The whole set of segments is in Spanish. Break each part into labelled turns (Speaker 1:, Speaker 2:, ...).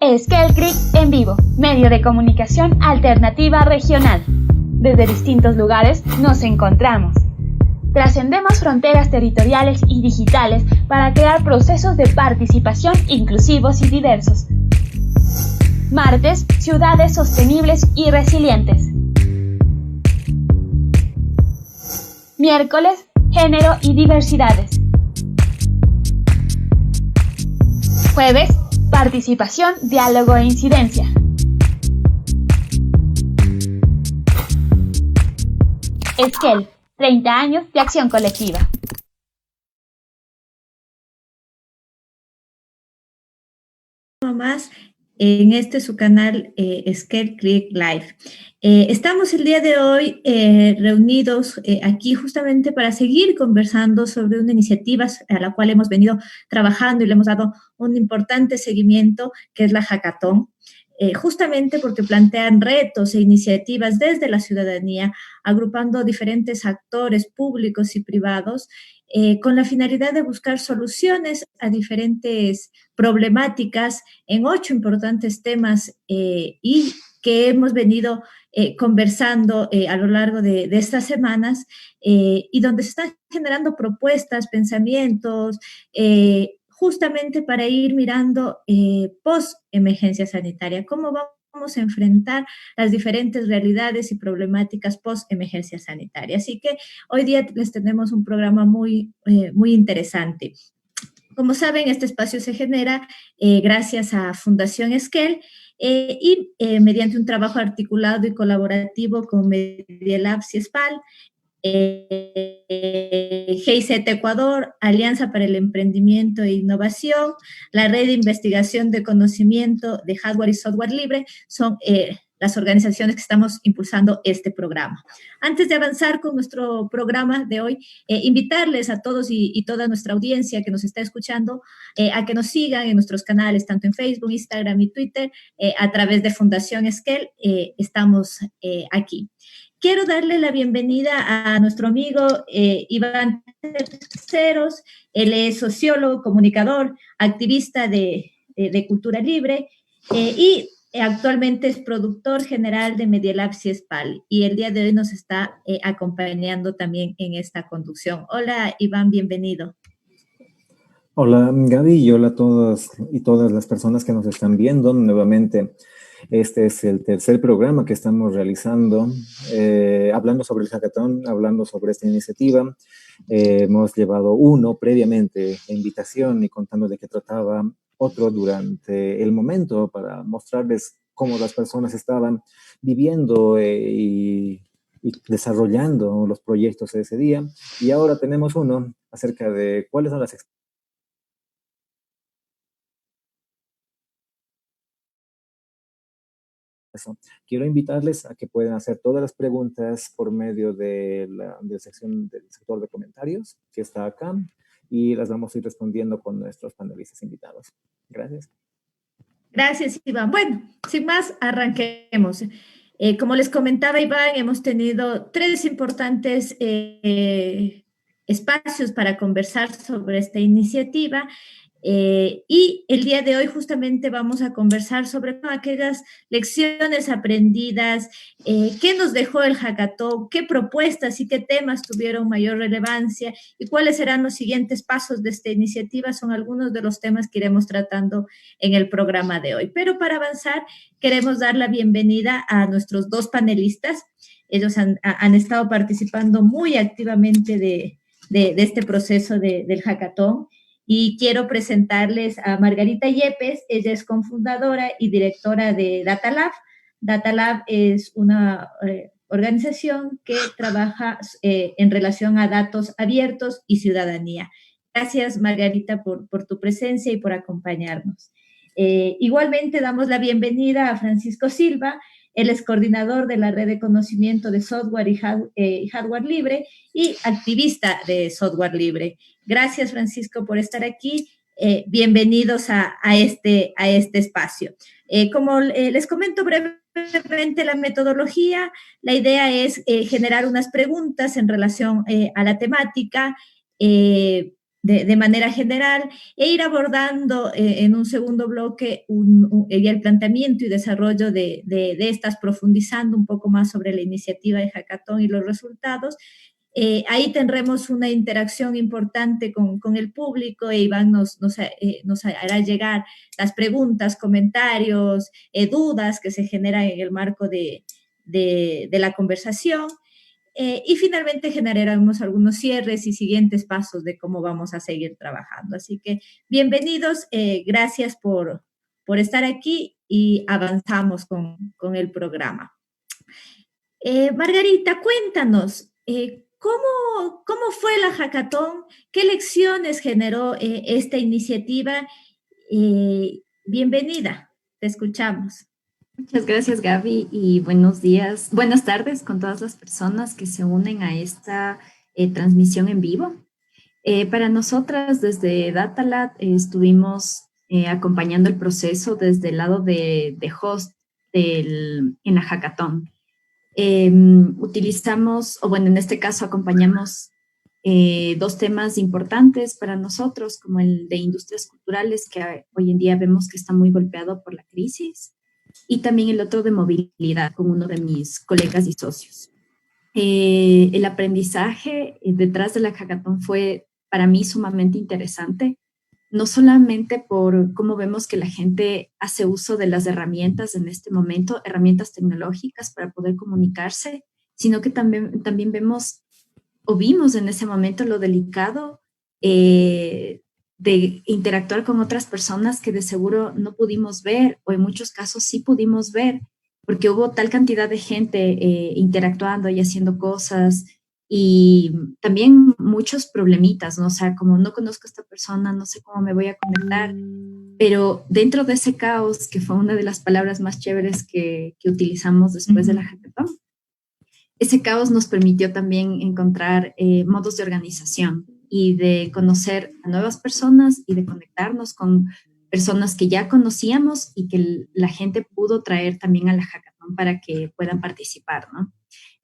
Speaker 1: Skell Creek en vivo, medio de comunicación alternativa regional. Desde distintos lugares nos encontramos. Trascendemos fronteras territoriales y digitales para crear procesos de participación inclusivos y diversos. Martes, ciudades sostenibles y resilientes. Miércoles, género y diversidades. Jueves, participación, diálogo e incidencia. Skell, 30 años de acción colectiva.
Speaker 2: Más en su canal Skell Creek Live. Estamos el día de hoy reunidos aquí justamente para seguir conversando sobre una iniciativa a la cual hemos venido trabajando y le hemos dado un importante seguimiento, que es la Hackathon. Justamente porque plantean retos e iniciativas desde la ciudadanía, agrupando diferentes actores públicos y privados, con la finalidad de buscar soluciones a diferentes problemáticas en 8 importantes temas y que hemos venido conversando a lo largo de estas semanas y donde se están generando propuestas, pensamientos, justamente para ir mirando post-emergencia sanitaria, cómo vamos a enfrentar las diferentes realidades y problemáticas post-emergencia sanitaria. Así que hoy día les tenemos un programa muy interesante. Como saben, este espacio se genera gracias a Fundación Skell y mediante un trabajo articulado y colaborativo con Media Labs y SPAL, GIZ Ecuador, Alianza para el Emprendimiento e Innovación, la Red de Investigación de Conocimiento de Hardware y Software Libre, son las organizaciones que estamos impulsando este programa. Antes de avanzar con nuestro programa de hoy, invitarles a todos y toda nuestra audiencia que nos está escuchando a que nos sigan en nuestros canales, tanto en Facebook, Instagram y Twitter, a través de Fundación Skell, estamos aquí. Quiero darle la bienvenida a nuestro amigo Iván Terceros. Él es sociólogo, comunicador, activista de cultura libre y actualmente es productor general de Media Labs y SPAL. Y el día de hoy nos está acompañando también en esta conducción. Hola, Iván, bienvenido.
Speaker 3: Hola, Gaby, y hola a todas y todas las personas que nos están viendo nuevamente. Este es el tercer programa que estamos realizando, hablando sobre el Hackathon, hablando sobre esta iniciativa. Hemos llevado uno previamente, la invitación y contando de qué trataba, otro durante el momento para mostrarles cómo las personas estaban viviendo y desarrollando los proyectos de ese día. Y ahora tenemos uno acerca de cuáles son las experiencias. Quiero invitarles a que puedan hacer todas las preguntas por medio de la sección del sector de comentarios que está acá y las vamos a ir respondiendo con nuestros panelistas invitados. Gracias.
Speaker 2: Gracias, Iván. Bueno, sin más, arranquemos. Como les comentaba Iván, hemos tenido 3 importantes espacios para conversar sobre esta iniciativa. Y el día de hoy justamente vamos a conversar sobre aquellas lecciones aprendidas, qué nos dejó el Hackathon, qué propuestas y qué temas tuvieron mayor relevancia y cuáles serán los siguientes pasos de esta iniciativa. Son algunos de los temas que iremos tratando en el programa de hoy. Pero para avanzar, queremos dar la bienvenida a nuestros 2 panelistas. Ellos han estado participando muy activamente de este proceso del Hackathon. Y quiero presentarles a Margarita Yepes. Ella es cofundadora y directora de DataLab. DataLab es una organización que trabaja en relación a datos abiertos y ciudadanía. Gracias, Margarita, por tu presencia y por acompañarnos. Igualmente damos la bienvenida a Francisco Silva. Él es coordinador de la Red de Conocimiento de Software y Hardware Libre y activista de software libre. Gracias, Francisco, por estar aquí. Bienvenidos a este espacio. Como les comento brevemente la metodología, la idea es generar unas preguntas en relación a la temática. de manera general e ir abordando en un segundo bloque el planteamiento y desarrollo de estas, profundizando un poco más sobre la iniciativa de Hackathon y los resultados. Ahí tendremos una interacción importante con el público e Iván nos hará llegar las preguntas, comentarios, dudas que se generan en el marco de la conversación. Y finalmente generaremos algunos cierres y siguientes pasos de cómo vamos a seguir trabajando. Así que bienvenidos, gracias por estar aquí y avanzamos con el programa. Margarita, cuéntanos, ¿cómo fue la Hackathon? ¿Qué lecciones generó esta iniciativa? Bienvenida, te escuchamos.
Speaker 4: Muchas gracias, Gaby, y buenos días, buenas tardes con todas las personas que se unen a esta transmisión en vivo. Para nosotras, desde DataLab, estuvimos acompañando el proceso desde el lado de host en la Hackathon. Utilizamos, o bueno, en este caso acompañamos dos temas importantes para nosotros, como el de industrias culturales, que hoy en día vemos que está muy golpeado por la crisis, y también el otro de movilidad, con uno de mis colegas y socios. El aprendizaje detrás de la Hackathon fue para mí sumamente interesante, no solamente por cómo vemos que la gente hace uso de las herramientas en este momento, herramientas tecnológicas para poder comunicarse, sino que también vemos o vimos en ese momento lo delicado de interactuar con otras personas que de seguro no pudimos ver, o en muchos casos sí pudimos ver, porque hubo tal cantidad de gente interactuando y haciendo cosas, y también muchos problemitas, ¿no? O sea, como no conozco a esta persona, no sé cómo me voy a conectar, pero dentro de ese caos, que fue una de las palabras más chéveres que utilizamos después de la Hackathon, ese caos nos permitió también encontrar modos de organización y de conocer a nuevas personas y de conectarnos con personas que ya conocíamos y que la gente pudo traer también a la Hackathon para que puedan participar, ¿no?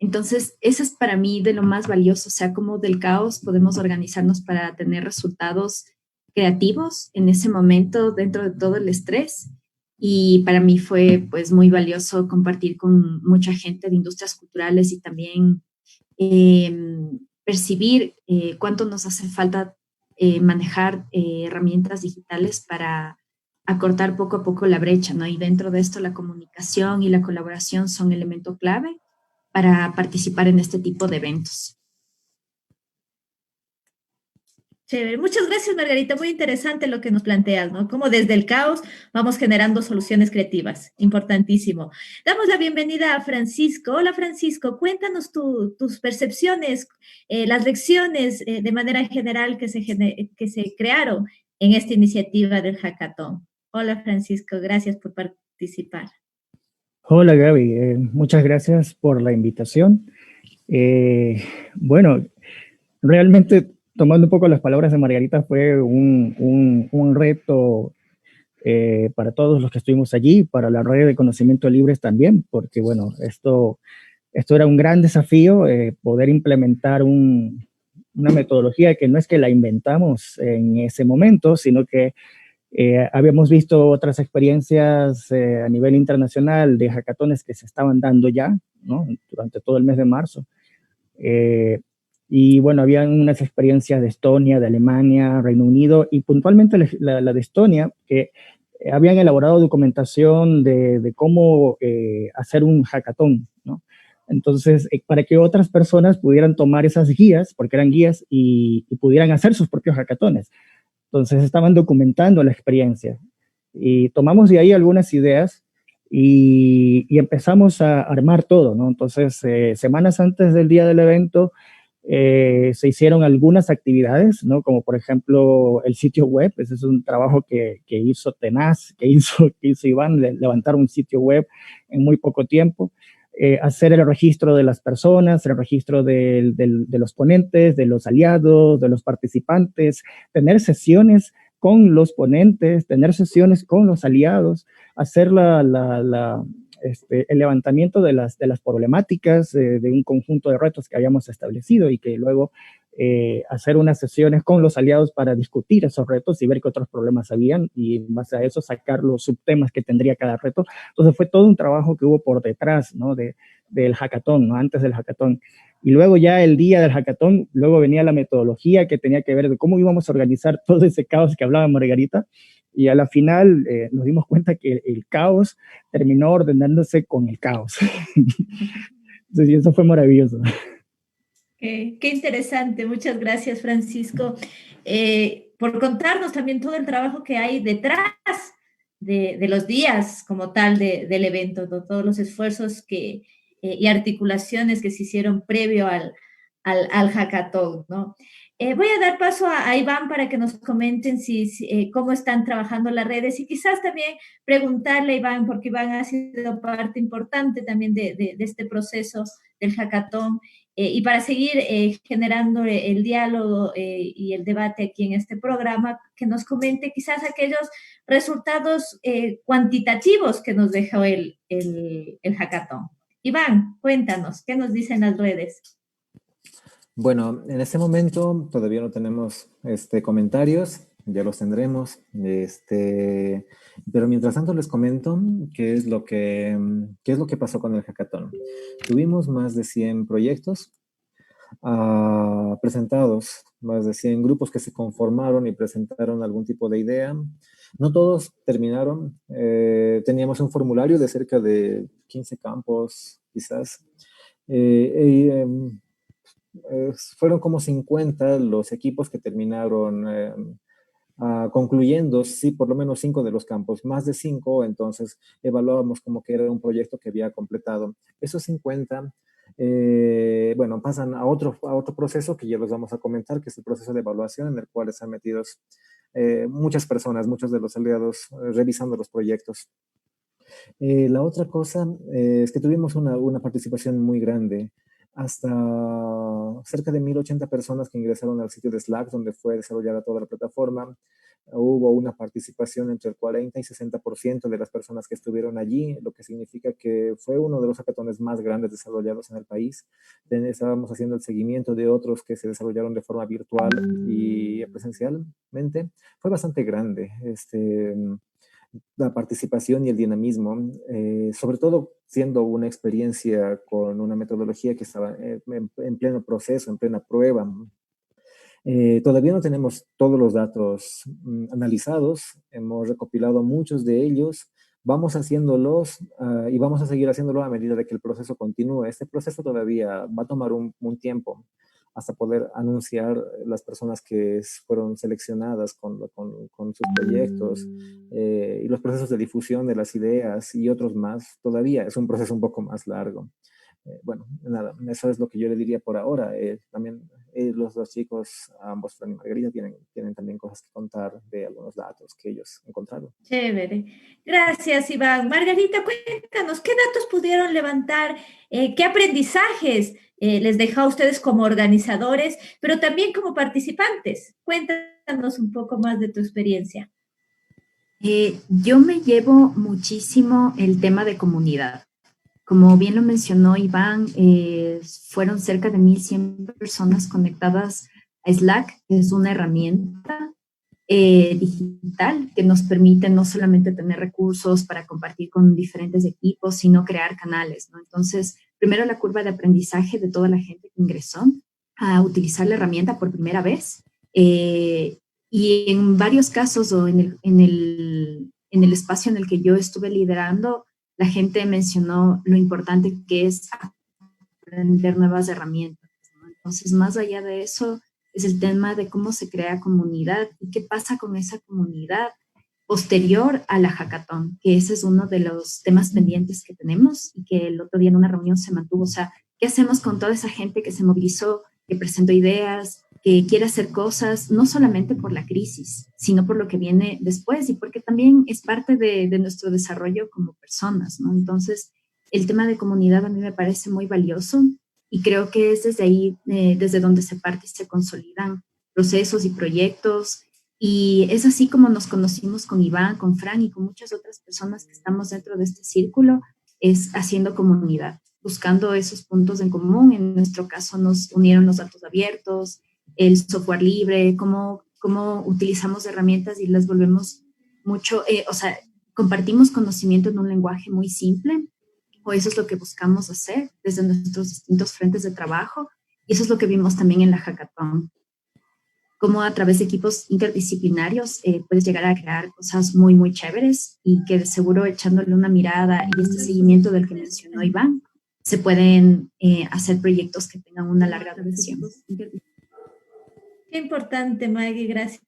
Speaker 4: Entonces, eso es para mí de lo más valioso, o sea, cómo del caos podemos organizarnos para tener resultados creativos en ese momento dentro de todo el estrés. Y para mí fue pues muy valioso compartir con mucha gente de industrias culturales y también percibir cuánto nos hace falta manejar herramientas digitales para acortar poco a poco la brecha, ¿no? Y dentro de esto la comunicación y la colaboración son elemento clave para participar en este tipo de eventos.
Speaker 2: Chévere. Muchas gracias, Margarita. Muy interesante lo que nos planteas, ¿no? Cómo desde el caos vamos generando soluciones creativas. Importantísimo. Damos la bienvenida a Francisco. Hola, Francisco. Cuéntanos tus percepciones, las lecciones de manera general que se crearon en esta iniciativa del Hackathon. Hola, Francisco. Gracias por participar.
Speaker 5: Hola, Gaby. Muchas gracias por la invitación. Bueno, realmente, tomando un poco las palabras de Margarita, fue un reto para todos los que estuvimos allí, para la red de conocimiento libres también, porque bueno, esto era un gran desafío, poder implementar una metodología que no es que la inventamos en ese momento, sino que habíamos visto otras experiencias a nivel internacional de hackatones que se estaban dando ya, ¿no? Durante todo el mes de marzo. Y bueno, había unas experiencias de Estonia, de Alemania, Reino Unido, y puntualmente la de Estonia, que habían elaborado documentación de cómo hacer un hackatón, ¿no? Entonces, para que otras personas pudieran tomar esas guías, porque eran guías, y pudieran hacer sus propios hackatones. Entonces, estaban documentando la experiencia. Y tomamos de ahí algunas ideas y empezamos a armar todo, ¿no? Entonces, semanas antes del día del evento, se hicieron algunas actividades, ¿no? Como por ejemplo el sitio web. Ese es un trabajo que hizo tenaz, que hizo Iván, levantar un sitio web en muy poco tiempo. Hacer el registro de las personas, el registro de los ponentes, de los aliados, de los participantes, tener sesiones con los ponentes, tener sesiones con los aliados, hacer el levantamiento de las problemáticas de un conjunto de retos que habíamos establecido y que luego hacer unas sesiones con los aliados para discutir esos retos y ver qué otros problemas habían y en base a eso sacar los subtemas que tendría cada reto. Entonces fue todo un trabajo que hubo por detrás, ¿no? Del hackathon, ¿no? Antes del hackathon. Y luego ya el día del hackathon, luego venía la metodología que tenía que ver de cómo íbamos a organizar todo ese caos que hablaba Margarita. Y a la final nos dimos cuenta que el caos terminó ordenándose con el caos. Entonces, eso fue maravilloso.
Speaker 2: Qué interesante. Muchas gracias, Francisco, por contarnos también todo el trabajo que hay detrás de los días como tal del evento, ¿no? Todos los esfuerzos y articulaciones que se hicieron previo al hackathon, ¿no? Voy a dar paso a Iván para que nos comenten cómo están trabajando las redes y quizás también preguntarle a Iván, porque Iván ha sido parte importante también de este proceso del hackathon, y para seguir generando el diálogo y el debate aquí en este programa, que nos comente quizás aquellos resultados cuantitativos que nos dejó el hackathon. Iván, cuéntanos, ¿qué nos dicen las redes?
Speaker 3: Bueno, en este momento todavía no tenemos comentarios, ya los tendremos, pero mientras tanto les comento qué es lo que pasó con el hackathon. Tuvimos más de 100 proyectos presentados, más de 100 grupos que se conformaron y presentaron algún tipo de idea. No todos terminaron, teníamos un formulario de cerca de 15 campos, quizás, fueron como 50 los equipos que terminaron concluyendo, sí, por lo menos 5 de los campos, más de 5, entonces evaluábamos como que era un proyecto que había completado. Esos 50, bueno, pasan a otro proceso que ya los vamos a comentar, que es el proceso de evaluación en el cual están metidos muchas personas, muchos de los aliados revisando los proyectos. La otra cosa es que tuvimos una participación muy grande, hasta cerca de 1080 personas que ingresaron al sitio de Slack, donde fue desarrollada toda la plataforma. Hubo una participación entre el 40 y 60% de las personas que estuvieron allí, lo que significa que fue uno de los hackatones más grandes desarrollados en el país. Estábamos haciendo el seguimiento de otros que se desarrollaron de forma virtual y presencialmente. Fue bastante grande la participación y el dinamismo, sobre todo siendo una experiencia con una metodología que estaba en pleno proceso, en plena prueba. Todavía no tenemos todos los datos analizados, hemos recopilado muchos de ellos, vamos haciéndolos y vamos a seguir haciéndolo a medida de que el proceso continúe. Este proceso todavía va a tomar un tiempo hasta poder anunciar las personas que fueron seleccionadas con sus proyectos y los procesos de difusión de las ideas y otros más. Todavía es un proceso un poco más largo. Bueno, nada, eso es lo que yo le diría por ahora. También los dos chicos, ambos, Fran y Margarita, tienen también cosas que contar de algunos datos que ellos encontraron.
Speaker 2: Chévere. Gracias, Iván. Margarita, cuéntanos, ¿qué datos pudieron levantar? ¿Qué aprendizajes les dejó a ustedes como organizadores, pero también como participantes? Cuéntanos un poco más de tu experiencia.
Speaker 4: Yo me llevo muchísimo el tema de comunidad. Como bien lo mencionó Iván, fueron cerca de 1100 personas conectadas a Slack, que es una herramienta digital que nos permite no solamente tener recursos para compartir con diferentes equipos, sino crear canales, ¿no? Entonces, primero la curva de aprendizaje de toda la gente que ingresó a utilizar la herramienta por primera vez. Y en varios casos o en el espacio en el que yo estuve liderando, la gente mencionó lo importante que es aprender nuevas herramientas, ¿no? Entonces, más allá de eso, es el tema de cómo se crea comunidad y qué pasa con esa comunidad posterior a la hackathon, que ese es uno de los temas pendientes que tenemos y que el otro día en una reunión se mantuvo. O sea, ¿qué hacemos con toda esa gente que se movilizó, que presentó ideas, que quiere hacer cosas, no solamente por la crisis, sino por lo que viene después y porque también es parte de nuestro desarrollo como personas, ¿no? Entonces, el tema de comunidad a mí me parece muy valioso y creo que es desde ahí, desde donde se parte y se consolidan procesos y proyectos. Y es así como nos conocimos con Iván, con Fran y con muchas otras personas que estamos dentro de este círculo, es haciendo comunidad, buscando esos puntos en común. En nuestro caso nos unieron los datos abiertos, el software libre, cómo utilizamos herramientas y las volvemos mucho, o sea, compartimos conocimiento en un lenguaje muy simple, o eso es lo que buscamos hacer desde nuestros distintos frentes de trabajo, y eso es lo que vimos también en la hackathon. Cómo a través de equipos interdisciplinarios puedes llegar a crear cosas muy, muy chéveres y que de seguro echándole una mirada y este seguimiento del que mencionó Iván, se pueden hacer proyectos que tengan una larga duración.
Speaker 2: Qué importante, Maggie, gracias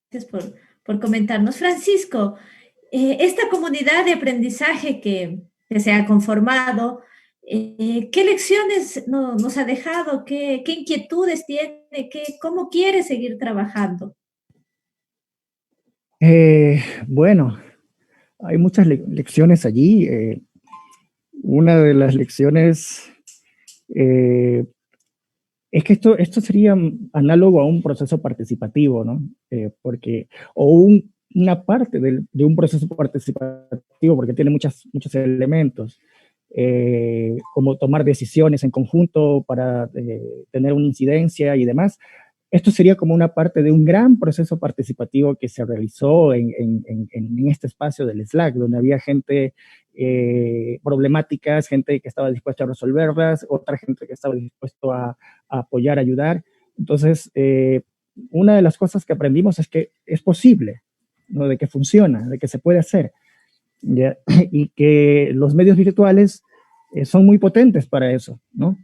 Speaker 2: por comentarnos. Francisco, esta comunidad de aprendizaje que se ha conformado, ¿qué lecciones nos ha dejado? ¿Qué inquietudes tiene? ¿Cómo quiere seguir trabajando?
Speaker 5: Bueno, hay muchas lecciones allí. Una de las lecciones es que esto sería análogo a un proceso participativo, ¿no? Una parte de un proceso participativo, porque tiene muchos elementos, como tomar decisiones en conjunto para tener una incidencia y demás. Esto sería como una parte de un gran proceso participativo que se realizó en este espacio del Slack, donde había gente problemáticas, gente que estaba dispuesta a resolverlas, otra gente que estaba dispuesta a apoyar, a ayudar. Entonces, una de las cosas que aprendimos es que es posible, ¿no? De que funciona, de que se puede hacer, ¿ya? Y que los medios virtuales son muy potentes para eso, ¿no?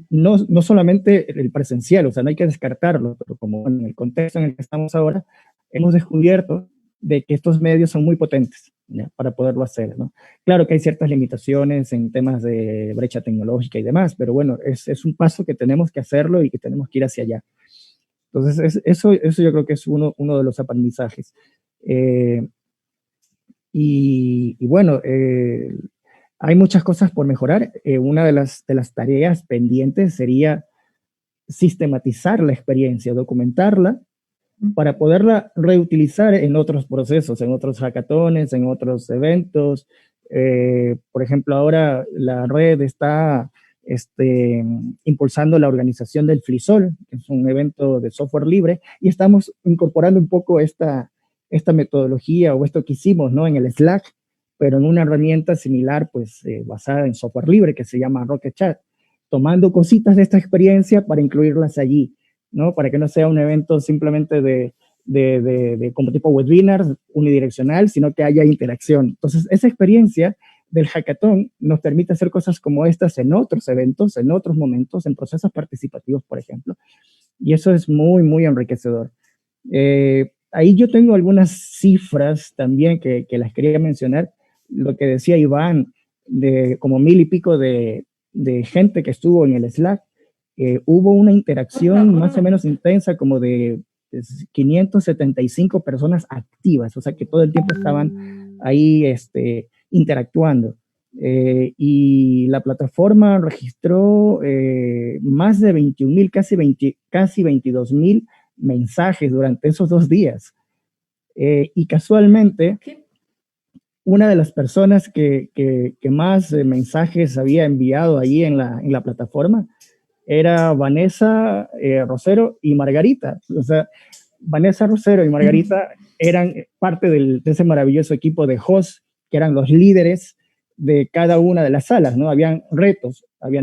Speaker 5: No solamente el presencial, o sea, no hay que descartarlo, pero como en el contexto en el que estamos ahora, hemos descubierto de que estos medios son muy potentes, ¿ya? Para poderlo hacer, ¿no? Claro que hay ciertas limitaciones en temas de brecha tecnológica y demás, pero bueno, es un paso que tenemos que hacerlo y que tenemos que ir hacia allá. Entonces, eso yo creo que es uno de los aprendizajes. Y bueno, hay muchas cosas por mejorar. Una de las tareas pendientes sería sistematizar la experiencia, documentarla, para poderla reutilizar en otros procesos, en otros hackatones, en otros eventos. Por ejemplo, ahora la red está impulsando la organización del FLISOL, que es un evento de software libre, y estamos incorporando un poco esta metodología o esto que hicimos, ¿no? En el Slack, pero en una herramienta similar, pues, basada en software libre, que se llama Rocket Chat, tomando cositas de esta experiencia para incluirlas allí, ¿no? Para que no sea un evento simplemente de como tipo webinar unidireccional, sino que haya interacción. Entonces, esa experiencia del hackathon nos permite hacer cosas como estas en otros eventos, en otros momentos, en procesos participativos, por ejemplo. Y eso es muy, muy enriquecedor. Ahí yo tengo algunas cifras también que las quería mencionar. Lo que decía Iván, de como 1000 y pico de gente que estuvo en el Slack, hubo una interacción más o menos intensa, como de 575 personas activas, o sea que todo el tiempo estaban ahí interactuando. Y la plataforma registró más de 21,000, casi 22,000 mensajes durante esos 2 días. Y casualmente, una de las personas que más mensajes había enviado allí en la plataforma era Vanessa Rosero y Margarita. O sea, Vanessa Rosero y Margarita eran parte de ese maravilloso equipo de hosts, que eran los líderes de cada una de las salas, ¿no? Habían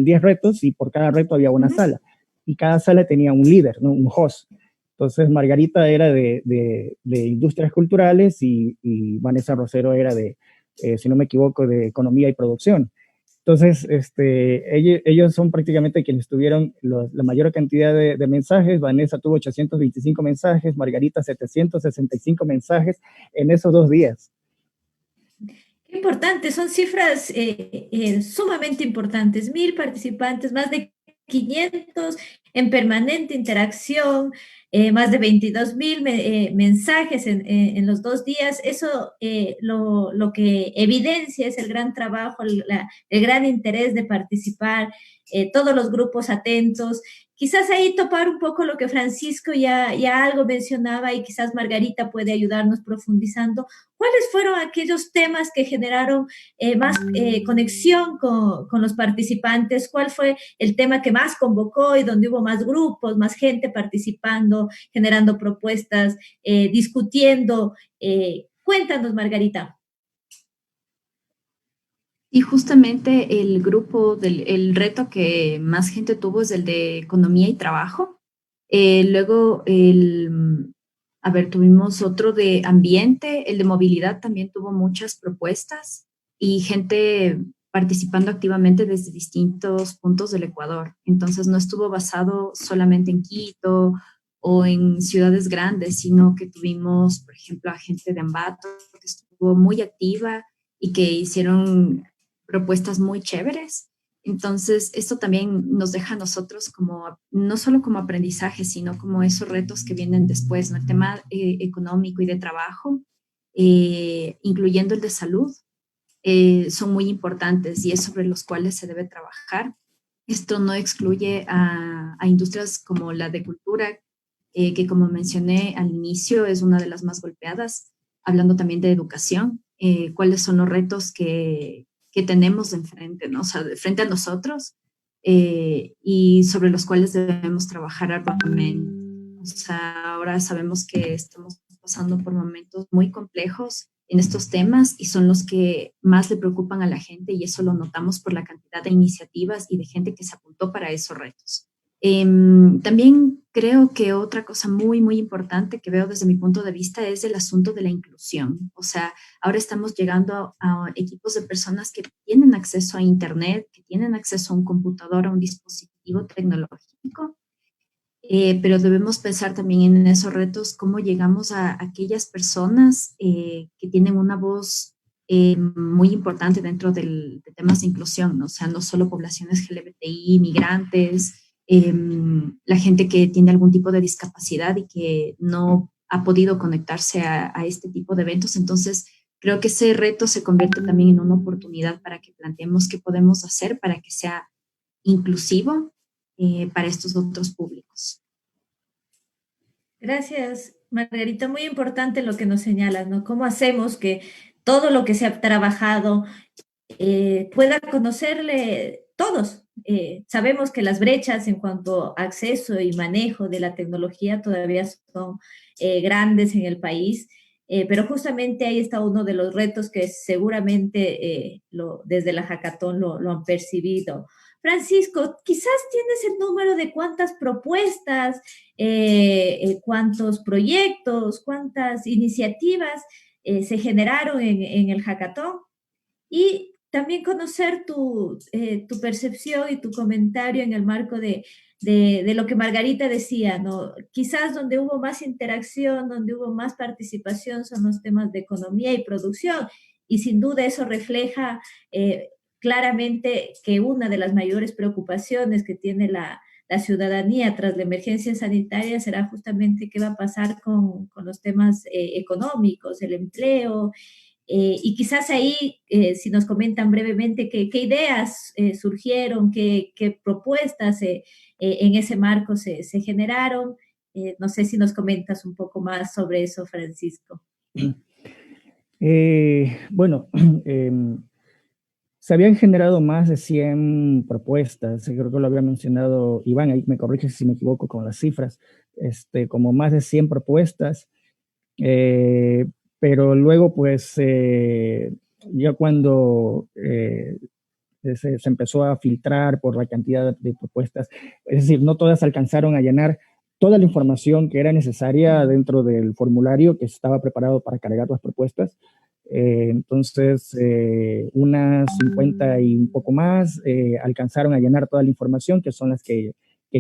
Speaker 5: 10 retos y por cada reto había una sala. Y cada sala tenía un líder, ¿no? Un host. Entonces, Margarita era de industrias culturales y Vanessa Rosero era si no me equivoco, de economía y producción. Entonces, ellos son prácticamente quienes tuvieron la mayor cantidad de mensajes. Vanessa tuvo 825 mensajes, Margarita 765 mensajes en esos 2 días.
Speaker 2: Qué importante, son cifras sumamente importantes. 1000 participantes, más de 500 en permanente interacción, más de 22,000 mensajes en los 2 días. Eso lo que evidencia es el gran trabajo, el gran interés de participar, todos los grupos atentos. Quizás ahí topar un poco lo que Francisco ya algo mencionaba y quizás Margarita puede ayudarnos profundizando. ¿cuáles fueron aquellos temas que generaron más conexión con los participantes? ¿Cuál fue el tema que más convocó y donde hubo más grupos, más gente participando, generando propuestas, discutiendo? Cuéntanos, Margarita.
Speaker 4: Y justamente el reto que más gente tuvo es el de economía y trabajo. Luego, tuvimos otro de ambiente, el de movilidad también tuvo muchas propuestas y gente participando activamente desde distintos puntos del Ecuador. Entonces, no estuvo basado solamente en Quito o en ciudades grandes, sino que tuvimos, por ejemplo, a gente de Ambato que estuvo muy activa y que hicieron propuestas muy chéveres. Entonces, esto también nos deja a nosotros como, no solo como aprendizaje, sino como esos retos que vienen después, ¿no? El tema económico y de trabajo, incluyendo el de salud, son muy importantes y es sobre los cuales se debe trabajar. Esto no excluye a industrias como la de cultura, que como mencioné al inicio es una de las más golpeadas, hablando también de educación, cuáles son los retos que tenemos de enfrente, ¿no? O sea, de frente a nosotros y sobre los cuales debemos trabajar arduamente. O sea, ahora sabemos que estamos pasando por momentos muy complejos en estos temas y son los que más le preocupan a la gente y eso lo notamos por la cantidad de iniciativas y de gente que se apuntó para esos retos. También creo que otra cosa muy, muy importante que veo desde mi punto de vista es el asunto de la inclusión. O sea, ahora estamos llegando a equipos de personas que tienen acceso a Internet, que tienen acceso a un computador, a un dispositivo tecnológico, pero debemos pensar también en esos retos, cómo llegamos a aquellas personas que tienen una voz muy importante dentro de temas de inclusión, ¿no? O sea, no solo poblaciones LGBTI, migrantes, la gente que tiene algún tipo de discapacidad y que no ha podido conectarse a este tipo de eventos. Entonces, creo que ese reto se convierte también en una oportunidad para que planteemos qué podemos hacer para que sea inclusivo para estos otros públicos.
Speaker 2: Gracias, Margarita. Muy importante lo que nos señalas, ¿no? ¿Cómo hacemos que todo lo que se ha trabajado pueda conocerle todos? Sabemos que las brechas en cuanto a acceso y manejo de la tecnología todavía son grandes en el país, pero justamente ahí está uno de los retos que seguramente desde la Hackathon lo han percibido. Francisco, quizás tienes el número de cuántas propuestas, cuántos proyectos, cuántas iniciativas se generaron en el Hackathon y también conocer tu percepción y tu comentario en el marco de lo que Margarita decía, ¿no? Quizás donde hubo más interacción, donde hubo más participación son los temas de economía y producción y sin duda eso refleja claramente que una de las mayores preocupaciones que tiene la ciudadanía tras la emergencia sanitaria será justamente qué va a pasar con los temas económicos, el empleo, y quizás ahí, si nos comentan brevemente qué ideas surgieron, qué propuestas en ese marco se generaron. No sé si nos comentas un poco más sobre eso, Francisco.
Speaker 5: Bueno, se habían generado más de 100 propuestas, creo que lo había mencionado Iván, ahí me corrige si me equivoco con las cifras, como más de 100 propuestas, pero luego pues ya cuando se empezó a filtrar por la cantidad de propuestas, es decir, no todas alcanzaron a llenar toda la información que era necesaria dentro del formulario que estaba preparado para cargar las propuestas. Entonces, unas 50 y un poco más alcanzaron a llenar toda la información, que son las que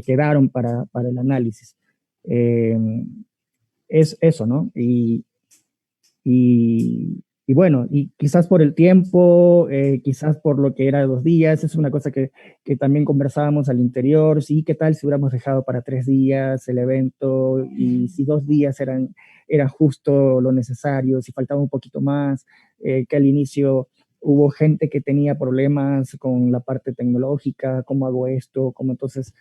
Speaker 5: quedaron para el análisis. Es eso, ¿no? Y bueno, y quizás por el tiempo, quizás por lo que era 2 días, es una cosa que también conversábamos al interior, sí, ¿qué tal si hubiéramos dejado para 3 días el evento y si 2 días eran justo lo necesario, si faltaba un poquito más, que al inicio hubo gente que tenía problemas con la parte tecnológica, cómo hago esto, cómo entonces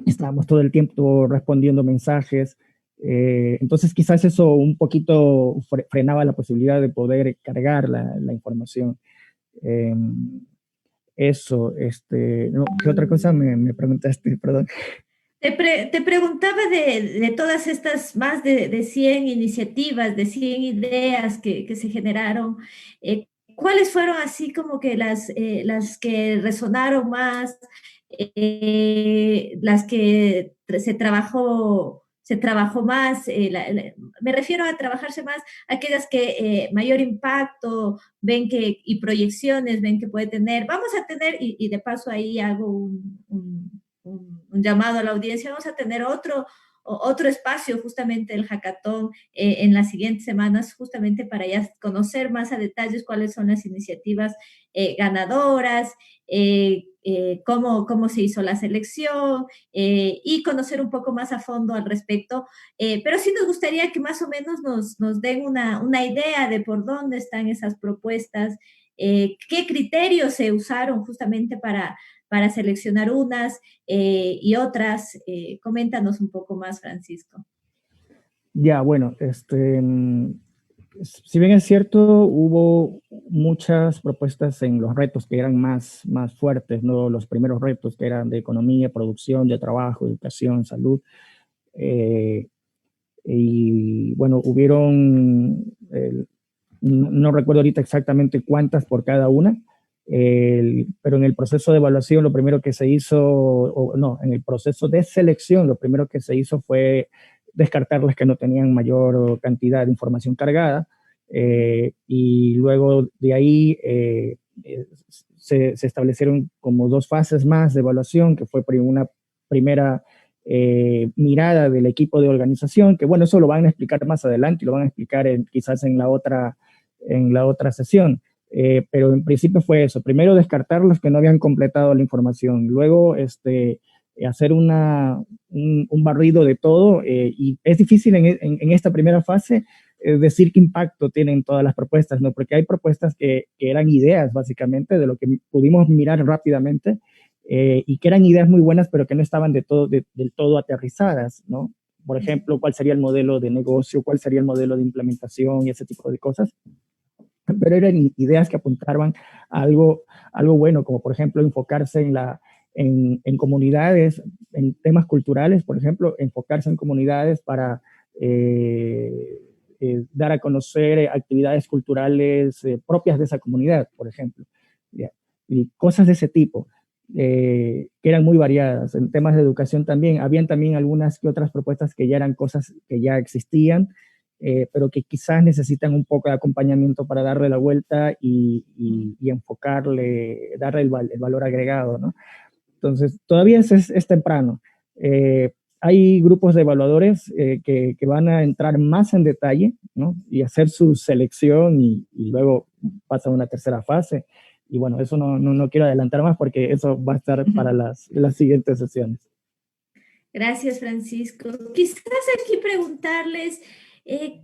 Speaker 5: estábamos todo el tiempo respondiendo mensajes. Entonces quizás eso un poquito frenaba la posibilidad de poder cargar la información. Eso, no, ¿qué otra cosa me preguntaste? Perdón.
Speaker 2: Te preguntaba de todas estas más de 100 iniciativas, de 100 ideas que se generaron, ¿cuáles fueron así como que las que resonaron más, las que se trabajó más? Me refiero a trabajarse más aquellas que mayor impacto ven que, y proyecciones ven que puede tener. Vamos a tener, y de paso ahí hago un llamado a la audiencia. Vamos a tener otro espacio justamente el hackathon en las siguientes semanas, justamente para ya conocer más a detalles cuáles son las iniciativas ganadoras, cómo se hizo la selección y conocer un poco más a fondo al respecto. Pero sí nos gustaría que más o menos nos den una idea de por dónde están esas propuestas, qué criterios se usaron justamente para seleccionar unas y otras. Coméntanos un poco más, Francisco.
Speaker 5: Ya, bueno, si bien es cierto, hubo muchas propuestas en los retos que eran más fuertes, ¿no? Los primeros retos que eran de economía, producción, de trabajo, educación, salud. Y bueno, hubieron, no recuerdo ahorita exactamente cuántas por cada una, pero en el proceso de evaluación lo primero que se hizo, o no, en el proceso de selección lo primero que se hizo fue descartar las que no tenían mayor cantidad de información cargada, y luego de ahí se establecieron como dos fases más de evaluación, que fue una primera mirada del equipo de organización, que bueno, eso lo van a explicar más adelante y lo van a explicar quizás en la otra sesión. Pero en principio fue eso. Primero descartar los que no habían completado la información. Luego hacer un barrido de todo. Y es difícil en esta primera fase decir qué impacto tienen todas las propuestas, ¿no? Porque hay propuestas que eran ideas básicamente de lo que pudimos mirar rápidamente, y que eran ideas muy buenas, pero que no estaban del todo aterrizadas, ¿no? Por ejemplo, cuál sería el modelo de negocio, cuál sería el modelo de implementación y ese tipo de cosas. Pero eran ideas que apuntaban a algo bueno, como por ejemplo enfocarse en comunidades, en temas culturales, por ejemplo, enfocarse en comunidades para dar a conocer actividades culturales propias de esa comunidad, por ejemplo, ¿ya? Y cosas de ese tipo. Que eran muy variadas. En temas de educación también, habían también algunas que otras propuestas que ya eran cosas que ya existían, pero que quizás necesitan un poco de acompañamiento para darle la vuelta y enfocarle, darle el valor agregado, ¿no? Entonces, todavía es temprano. Hay grupos de evaluadores que van a entrar más en detalle, ¿no? Y hacer su selección y luego pasa a una tercera fase. Y bueno, eso no quiero adelantar más porque eso va a estar para las siguientes sesiones.
Speaker 2: Gracias, Francisco. Quizás aquí preguntarles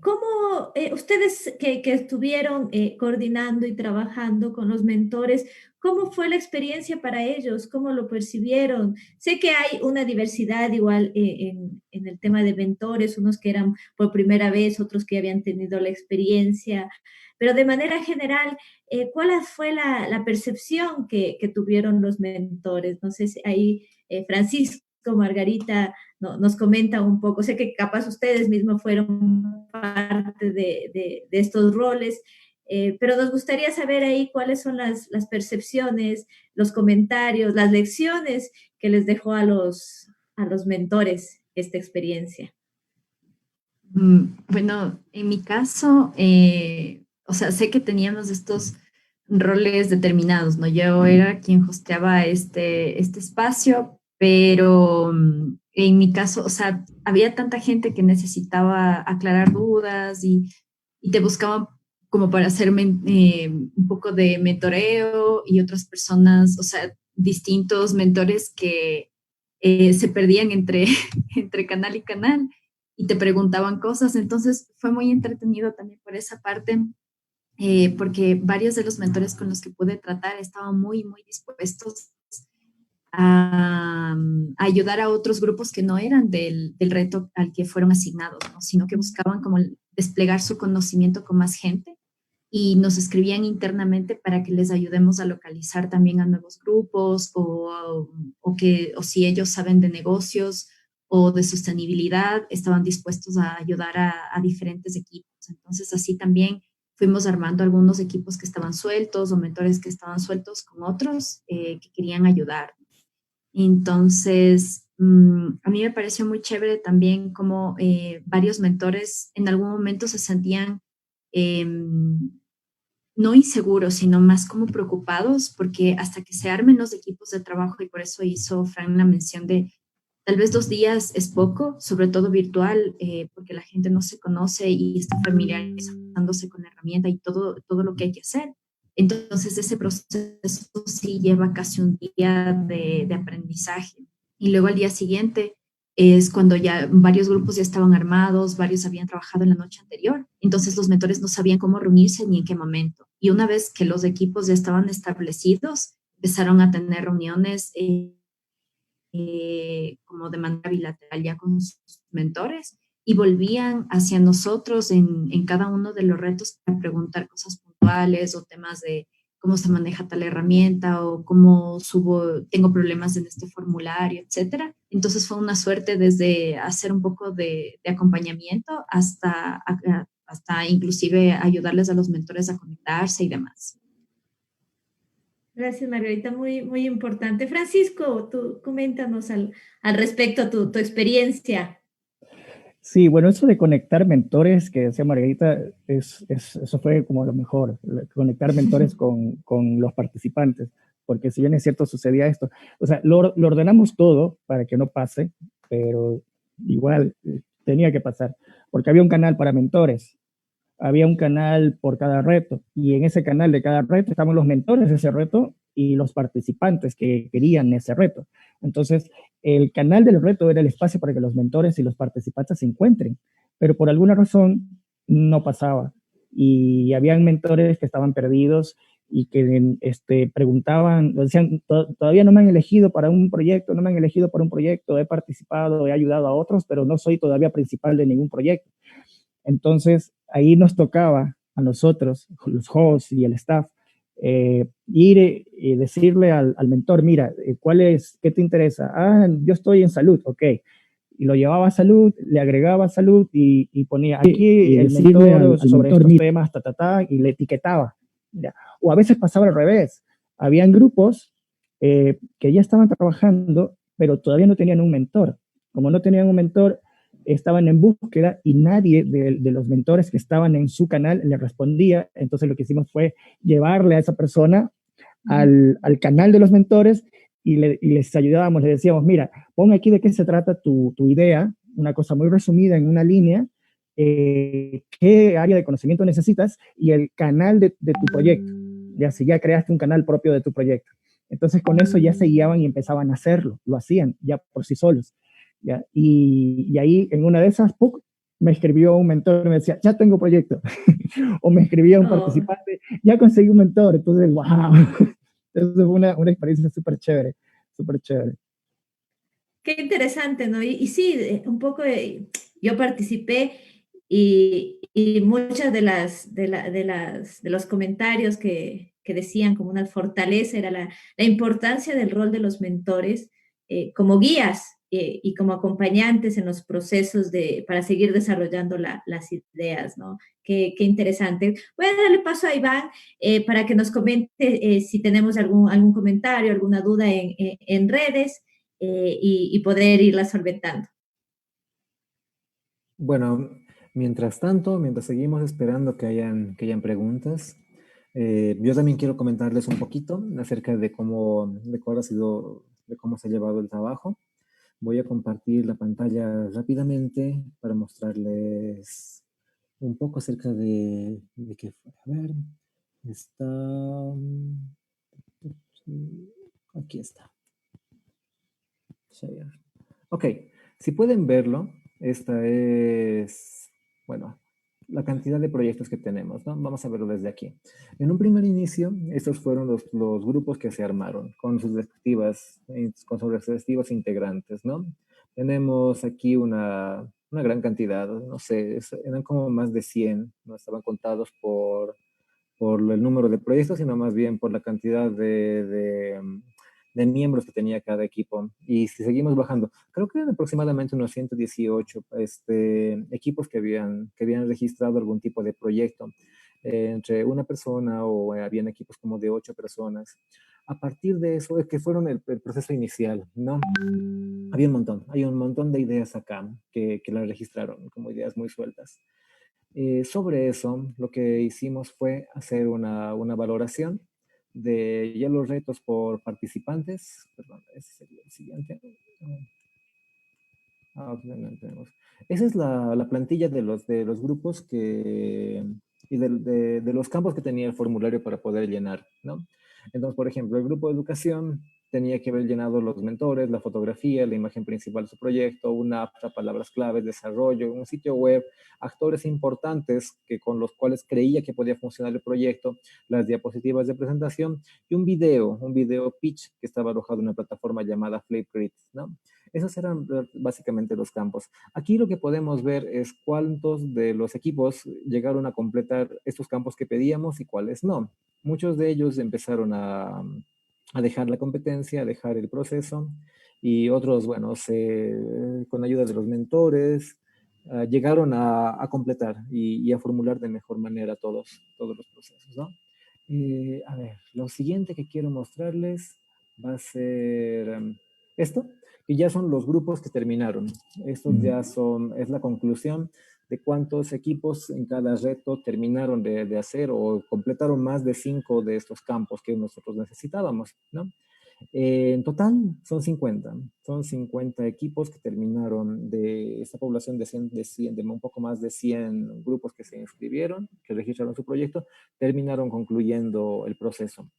Speaker 2: cómo ustedes que estuvieron coordinando y trabajando con los mentores, ¿cómo fue la experiencia para ellos? ¿Cómo lo percibieron? Sé que hay una diversidad igual en el tema de mentores, unos que eran por primera vez, otros que habían tenido la experiencia, pero de manera general, ¿cuál fue la percepción que tuvieron los mentores? No sé si ahí, Francisco, Margarita, nos comenta un poco. Sé que capaz ustedes mismos fueron parte de estos roles, pero nos gustaría saber ahí cuáles son las percepciones, los comentarios, las lecciones que les dejó a los mentores esta experiencia.
Speaker 4: Bueno, en mi caso, o sea, sé que teníamos estos roles determinados, ¿no? Yo era quien hosteaba este espacio, pero en mi caso, o sea, había tanta gente que necesitaba aclarar dudas y te buscaban como para hacerme un poco de mentoreo y otras personas, o sea, distintos mentores que se perdían entre canal y canal y te preguntaban cosas. Entonces fue muy entretenido también por esa parte, porque varios de los mentores con los que pude tratar estaban muy, muy dispuestos a ayudar a otros grupos que no eran del reto al que fueron asignados, ¿no? Sino que buscaban como desplegar su conocimiento con más gente y nos escribían internamente para que les ayudemos a localizar también a nuevos grupos o si ellos saben de negocios o de sostenibilidad, estaban dispuestos a ayudar a diferentes equipos. Entonces, así también fuimos armando algunos equipos que estaban sueltos o mentores que estaban sueltos con otros que querían ayudar. Entonces, a mí me pareció muy chévere también como varios mentores en algún momento se sentían no inseguros, sino más como preocupados, porque hasta que se armen los equipos de trabajo, y por eso hizo Fran la mención de tal vez 2 días es poco, sobre todo virtual, porque la gente no se conoce y está familiarizándose con la herramienta y todo lo que hay que hacer. Entonces, ese proceso sí lleva casi un día de aprendizaje. Y luego al día siguiente es cuando ya varios grupos ya estaban armados, varios habían trabajado en la noche anterior. Entonces, los mentores no sabían cómo reunirse ni en qué momento. Y una vez que los equipos ya estaban establecidos, empezaron a tener reuniones como de manera bilateral ya con sus mentores y volvían hacia nosotros en cada uno de los retos para preguntar cosas puntuales o temas de cómo se maneja tal herramienta o cómo tengo problemas en este formulario, etcétera. Entonces fue una suerte desde hacer un poco de acompañamiento hasta inclusive ayudarles a los mentores a conectarse y demás.
Speaker 2: Gracias, Margarita, muy, muy importante. Francisco, tú coméntanos al respecto tu experiencia.
Speaker 5: Sí, bueno, eso de conectar mentores que decía Margarita, eso fue como lo mejor, conectar mentores con los participantes, porque si bien es cierto sucedía esto, o sea, lo ordenamos todo para que no pase, pero igual tenía que pasar, porque había un canal para mentores, había un canal por cada reto y en ese canal de cada reto estaban los mentores de ese reto y los participantes que querían ese reto. Entonces, el canal del reto era el espacio para que los mentores y los participantes se encuentren, pero por alguna razón no pasaba y habían mentores que estaban perdidos y que preguntaban, decían, todavía no me han elegido para un proyecto, no me han elegido para un proyecto, he participado, he ayudado a otros, pero no soy todavía principal de ningún proyecto. Entonces, ahí nos tocaba a nosotros, los hosts y el staff, ir y decirle al mentor, mira, ¿qué te interesa? Ah, yo estoy en salud, ok. Y lo llevaba a salud, le agregaba salud y ponía aquí el mentor al sobre mentor, estos temas, y le etiquetaba. ¿Ya? O a veces pasaba al revés. Habían grupos que ya estaban trabajando, pero todavía no tenían un mentor. Como no tenían un mentor, estaban en búsqueda y nadie de los mentores que estaban en su canal le respondía. Entonces lo que hicimos fue llevarle a esa persona al canal de los mentores y les ayudábamos, les decíamos, mira, pon aquí de qué se trata tu idea, una cosa muy resumida en una línea, qué área de conocimiento necesitas y el canal de tu proyecto, ya si ya creaste un canal propio de tu proyecto. Entonces con eso ya se guiaban y empezaban a hacerlo, lo hacían ya por sí solos. ¿Ya? Y ahí en una de esas, ¡puc!, me escribió un mentor y me decía, ya tengo proyecto. O me escribía un participante, ya conseguí un mentor. Entonces, wow. Entonces fue una experiencia súper chévere, súper chévere.
Speaker 2: Qué interesante, ¿no? Y sí, un poco yo participé y muchas de los comentarios que decían como una fortaleza era la importancia del rol de los mentores como guías y como acompañantes en los procesos para seguir desarrollando las ideas, ¿no? Qué interesante. Voy a darle paso a Iván para que nos comente si tenemos algún comentario, alguna duda en redes. Y poder irla solventando.
Speaker 3: Bueno, mientras tanto, mientras seguimos esperando que hayan preguntas, yo también quiero comentarles un poquito acerca de cómo ha sido, de cómo se ha llevado el trabajo. Voy a compartir la pantalla rápidamente para mostrarles un poco acerca de qué fue. A ver, está... Aquí está. Share. Ok, si pueden verlo, esta es, bueno, la cantidad de proyectos que tenemos, ¿no? Vamos a verlo desde aquí. En un primer inicio, estos fueron los grupos que se armaron con sus respectivos integrantes, ¿no? Tenemos aquí una gran cantidad, no sé, eran como más de 100, no estaban contados por el número de proyectos, sino más bien por la cantidad de miembros que tenía cada equipo. Y si seguimos bajando, creo que eran aproximadamente unos 118 equipos que habían registrado algún tipo de proyecto entre una persona o habían equipos como de 8 personas. A partir de eso, es que fueron el proceso inicial, ¿no? Hay un montón de ideas acá que las registraron como ideas muy sueltas. Sobre eso, lo que hicimos fue hacer una valoración de ya los retos por participantes. Perdón, ese sería el siguiente. Tenemos. Esa es la plantilla de los grupos y de los campos que tenía el formulario para poder llenar, ¿no? Entonces, por ejemplo, el grupo de educación tenía que haber llenado los mentores, la fotografía, la imagen principal de su proyecto, una apta, palabras claves, desarrollo, un sitio web, actores importantes con los cuales creía que podía funcionar el proyecto, las diapositivas de presentación y un video pitch que estaba alojado en una plataforma llamada Flipgrid, ¿no? Esos eran básicamente los campos. Aquí lo que podemos ver es cuántos de los equipos llegaron a completar estos campos que pedíamos y cuáles no. Muchos de ellos empezaron a dejar la competencia, a dejar el proceso, y otros, bueno, con ayuda de los mentores, llegaron a completar y a formular de mejor manera todos los procesos, ¿no? A ver, lo siguiente que quiero mostrarles va a ser esto, que ya son los grupos que terminaron. Estos ya es la conclusión de cuántos equipos en cada reto terminaron de hacer o completaron más de 5 de estos campos que nosotros necesitábamos, ¿no? En total son 50. Son 50 equipos que terminaron de esta población de un poco más de 100 grupos que se inscribieron, que registraron su proyecto, terminaron concluyendo el proceso.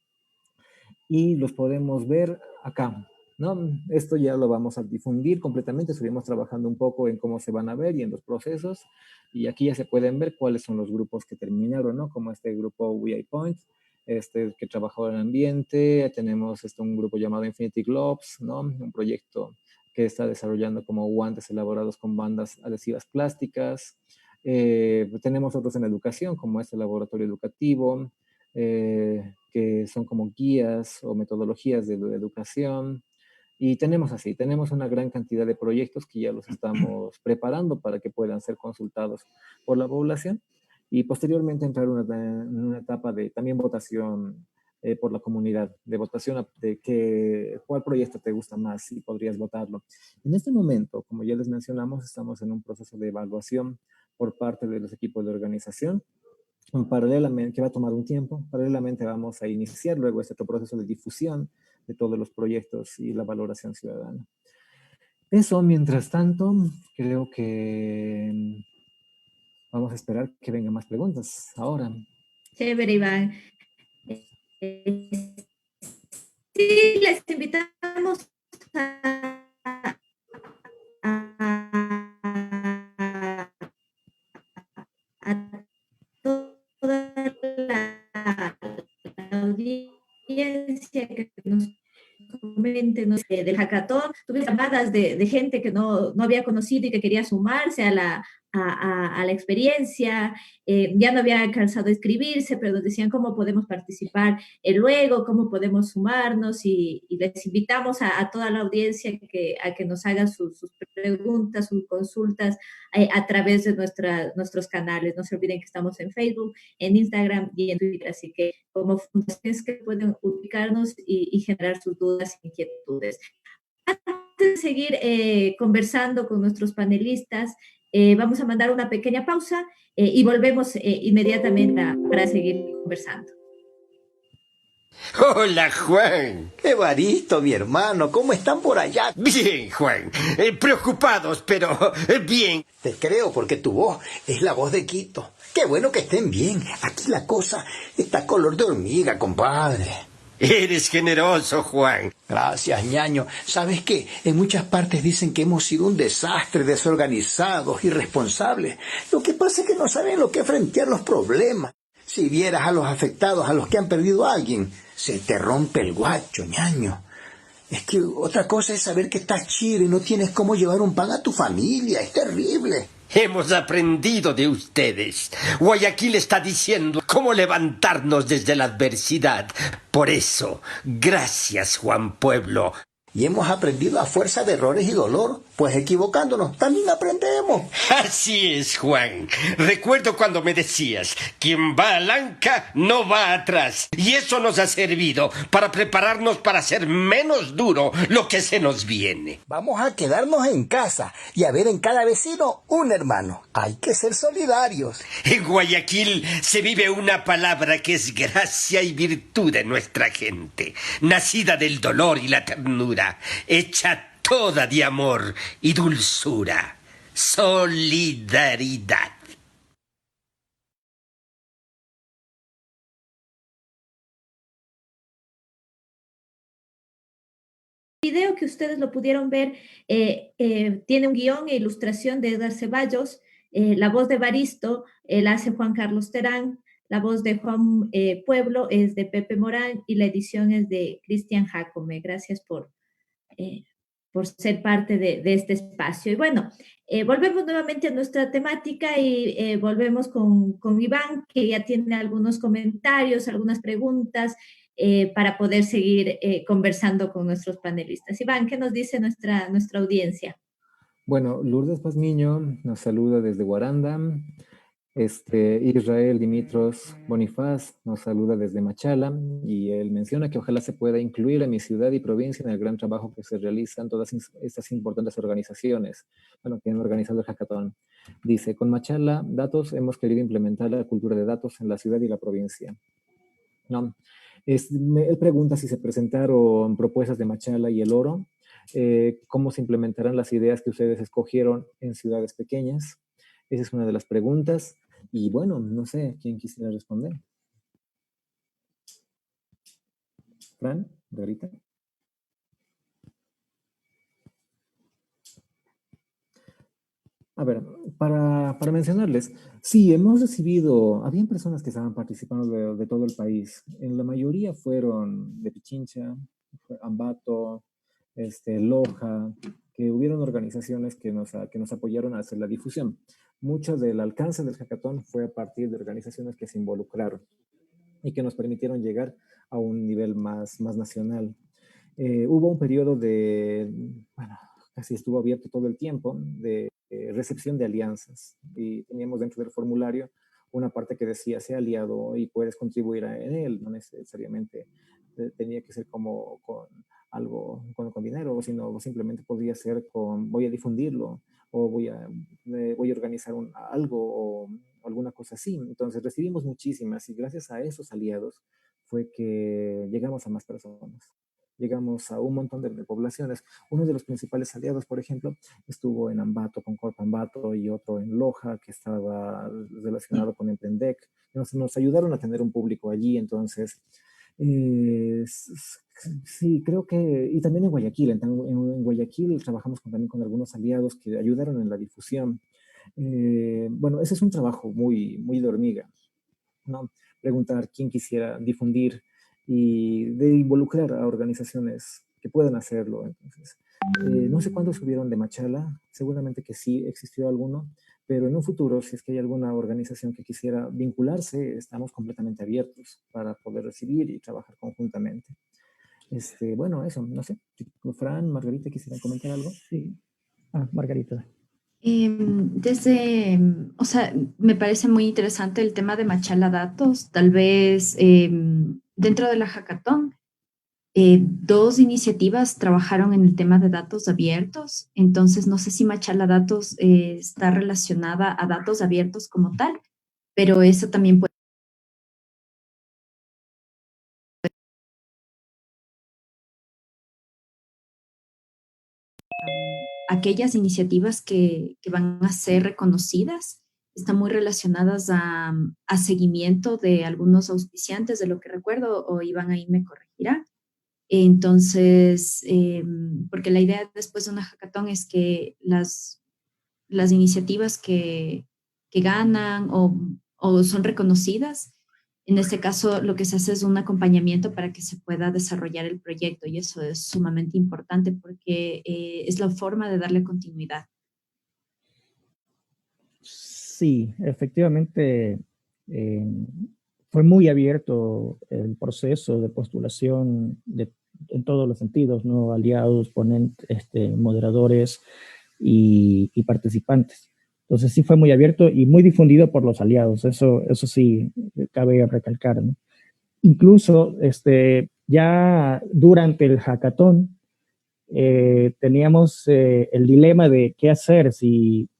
Speaker 3: Y los podemos ver acá, ¿no? Esto ya lo vamos a difundir completamente, estuvimos trabajando un poco en cómo se van a ver y en los procesos, y aquí ya se pueden ver cuáles son los grupos que terminaron, ¿no? Como este grupo WI Point, que trabajó en ambiente, tenemos un grupo llamado Infinity Globes, ¿no? Un proyecto que está desarrollando como guantes elaborados con bandas adhesivas plásticas. Tenemos otros en educación, como este laboratorio educativo, que son como guías o metodologías de educación. Y tenemos una gran cantidad de proyectos que ya los estamos preparando para que puedan ser consultados por la población y posteriormente entrar en una etapa de también votación por la comunidad, de votación de cuál proyecto te gusta más y podrías votarlo. En este momento, como ya les mencionamos, estamos en un proceso de evaluación por parte de los equipos de organización. Paralelamente, que va a tomar un tiempo, paralelamente vamos a iniciar luego este otro proceso de difusión de todos los proyectos y la valoración ciudadana. Eso, mientras tanto, creo que vamos a esperar que vengan más preguntas ahora.
Speaker 2: Chévere, Iván. Sí, les invitamos a toda la audiencia que nos comenten del hackathon. Tuve llamadas de gente que no había conocido y que quería sumarse a la experiencia, ya no había alcanzado a inscribirse, pero nos decían cómo podemos participar luego, cómo podemos sumarnos, y les invitamos a toda la audiencia a que nos hagan sus preguntas, sus consultas a través de nuestros canales. No se olviden que estamos en Facebook, en Instagram y en Twitter, así que como fundaciones que pueden ubicarnos y generar sus dudas e inquietudes. Antes de seguir conversando con nuestros panelistas, vamos a mandar una pequeña pausa y volvemos inmediatamente para seguir conversando.
Speaker 6: Hola, Juan.
Speaker 7: Evaristo, mi hermano, ¿cómo están por allá?
Speaker 6: Bien, Juan. Preocupados, pero bien.
Speaker 7: Te creo porque tu voz es la voz de Quito. Qué bueno que estén bien. Aquí la cosa está color de hormiga, compadre.
Speaker 6: Eres generoso, Juan.
Speaker 7: Gracias, ñaño. ¿Sabes qué? En muchas partes dicen que hemos sido un desastre, desorganizados, irresponsables. Lo que pasa es que no saben lo que es frentear los problemas. Si vieras a los afectados, a los que han perdido a alguien, se te rompe el guacho, ñaño. Es que otra cosa es saber que estás chido y no tienes cómo llevar un pan a tu familia. Es terrible.
Speaker 6: Hemos aprendido de ustedes. Guayaquil está diciendo cómo levantarnos desde la adversidad. Por eso, gracias, Juan Pueblo.
Speaker 7: Y hemos aprendido a fuerza de errores y dolor, pues equivocándonos también aprendemos.
Speaker 6: Así es, Juan. Recuerdo cuando me decías, quien va al anca no va atrás. Y eso nos ha servido para prepararnos para hacer menos duro lo que se nos viene.
Speaker 7: Vamos a quedarnos en casa y a ver en cada vecino un hermano. Hay que ser solidarios.
Speaker 6: En Guayaquil se vive una palabra que es gracia y virtud de nuestra gente, nacida del dolor y la ternura, hecha toda de amor y dulzura. Solidaridad.
Speaker 2: El video que ustedes lo pudieron ver tiene un guión e ilustración de Edgar Ceballos, la voz de Baristo la hace Juan Carlos Terán, la voz de Juan Pueblo es de Pepe Morán y la edición es de Cristian Jacome. Gracias por ser parte de este espacio. Y bueno, volvemos nuevamente a nuestra temática y volvemos con Iván, que ya tiene algunos comentarios, algunas preguntas para poder seguir conversando con nuestros panelistas. Iván, ¿qué nos dice nuestra audiencia?
Speaker 3: Bueno, Lourdes Pazmiño nos saluda desde Guaranda. Israel Dimitros Bonifaz nos saluda desde Machala y él menciona que ojalá se pueda incluir a mi ciudad y provincia en el gran trabajo que se realizan todas estas importantes organizaciones, bueno, que han organizado el hackathon. Dice, con Machala Datos hemos querido implementar la cultura de datos en la ciudad y la provincia. No, él pregunta si se presentaron propuestas de Machala y El Oro, cómo se implementarán las ideas que ustedes escogieron en ciudades pequeñas. Esa es una de las preguntas. Y bueno, no sé quién quisiera responder. Fran, Margarita. A ver, para mencionarles, sí, hemos recibido, habían personas que estaban participando de todo el país. En la mayoría fueron de Pichincha, Ambato, Loja, que hubieron organizaciones que nos apoyaron a hacer la difusión. Mucho del alcance del hackathon fue a partir de organizaciones que se involucraron y que nos permitieron llegar a un nivel más nacional. Hubo un periodo bueno, casi estuvo abierto todo el tiempo, de recepción de alianzas. Y teníamos dentro del formulario una parte que decía, sea aliado y puedes contribuir en él. No necesariamente tenía que ser como con algo con dinero, sino simplemente podría ser con voy a difundirlo o voy a organizar algo o alguna cosa así. Entonces recibimos muchísimas y gracias a esos aliados fue que llegamos a más personas. Llegamos a un montón de poblaciones. Uno de los principales aliados, por ejemplo, estuvo en Ambato, con Corp Ambato, y otro en Loja, que estaba relacionado con Emprendec. Nos ayudaron a tener un público allí, entonces sí, creo que, y también en Guayaquil, en Guayaquil trabajamos también con algunos aliados que ayudaron en la difusión. Bueno, ese es un trabajo muy de hormiga, ¿no? Preguntar quién quisiera difundir y de involucrar a organizaciones que puedan hacerlo. Entonces, no sé cuántos subieron de Machala, seguramente que sí existió alguno, pero en un futuro, si es que hay alguna organización que quisiera vincularse, estamos completamente abiertos para poder recibir y trabajar conjuntamente. Bueno, eso, no sé. Fran, Margarita, ¿quisieran comentar algo?
Speaker 5: Sí. Margarita.
Speaker 4: O sea, me parece muy interesante el tema de Machala Datos. Tal vez dentro de la hackathon, dos iniciativas trabajaron en el tema de datos abiertos. Entonces, no sé si Machala Datos está relacionada a datos abiertos como tal, pero eso también puede aquellas iniciativas que van a ser reconocidas están muy relacionadas a seguimiento de algunos auspiciantes, de lo que recuerdo, o Iván ahí me corregirá. Entonces, porque la idea después de una hackathon es que las iniciativas que ganan o son reconocidas, en este caso lo que se hace es un acompañamiento para que se pueda desarrollar el proyecto y eso es sumamente importante porque es la forma de darle continuidad.
Speaker 5: Sí, efectivamente, fue muy abierto el proceso de postulación en todos los sentidos, ¿no? Aliados, ponentes, moderadores y participantes. Entonces sí fue muy abierto y muy difundido por los aliados, eso sí cabe recalcar, ¿no? Incluso ya durante el hackathon teníamos el dilema de qué hacer si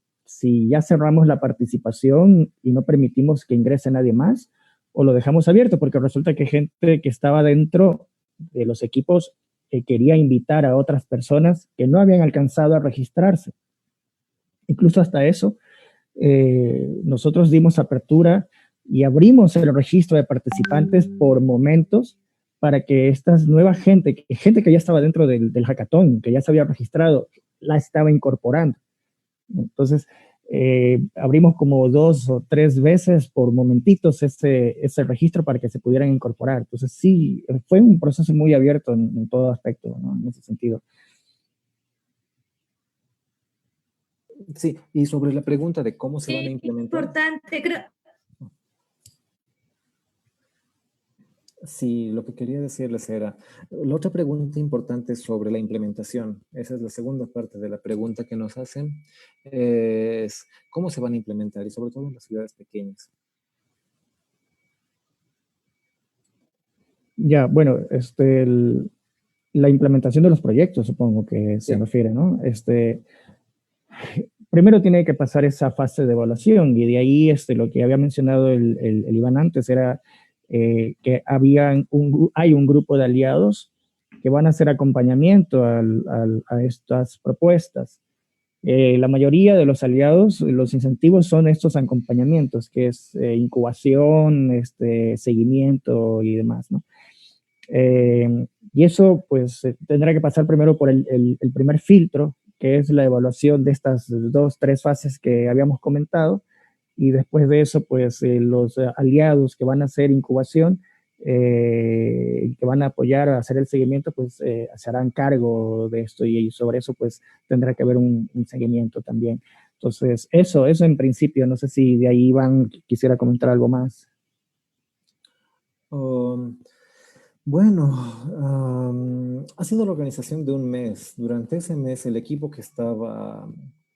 Speaker 5: ya cerramos la participación y no permitimos que ingrese nadie más o lo dejamos abierto, porque resulta que gente que estaba dentro de los equipos quería invitar a otras personas que no habían alcanzado a registrarse. Incluso hasta eso, nosotros dimos apertura y abrimos el registro de participantes por momentos para que esta nueva gente que ya estaba dentro del hackathon, que ya se había registrado, la estaba incorporando. Entonces, abrimos como 2 o 3 veces por momentitos ese registro para que se pudieran incorporar. Entonces, sí, fue un proceso muy abierto en todo aspecto, ¿no? En ese sentido.
Speaker 3: Sí, y sobre la pregunta de cómo se van a implementar.
Speaker 2: Importante, creo.
Speaker 3: Sí, lo que quería decirles era, la otra pregunta importante es sobre la implementación. Esa es la segunda parte de la pregunta que nos hacen, es cómo se van a implementar y sobre todo en las ciudades pequeñas.
Speaker 5: Ya, bueno, la implementación de los proyectos, supongo que se refiere, ¿no? Primero tiene que pasar esa fase de evaluación y de ahí lo que había mencionado el Iván antes era que hay un grupo de aliados que van a hacer acompañamiento a estas propuestas. La mayoría de los aliados, los incentivos son estos acompañamientos, que es incubación, seguimiento y demás, ¿no? Y eso pues tendrá que pasar primero por el primer filtro, que es la evaluación de estas 2, 3 fases que habíamos comentado, y después de eso pues los aliados que van a hacer incubación, que van a apoyar a hacer el seguimiento, pues se harán cargo de esto y sobre eso pues tendrá que haber un seguimiento también. Entonces eso en principio, no sé si de ahí Iván quisiera comentar algo más.
Speaker 3: Bueno, ha sido la organización de un mes. Durante ese mes, el equipo que estaba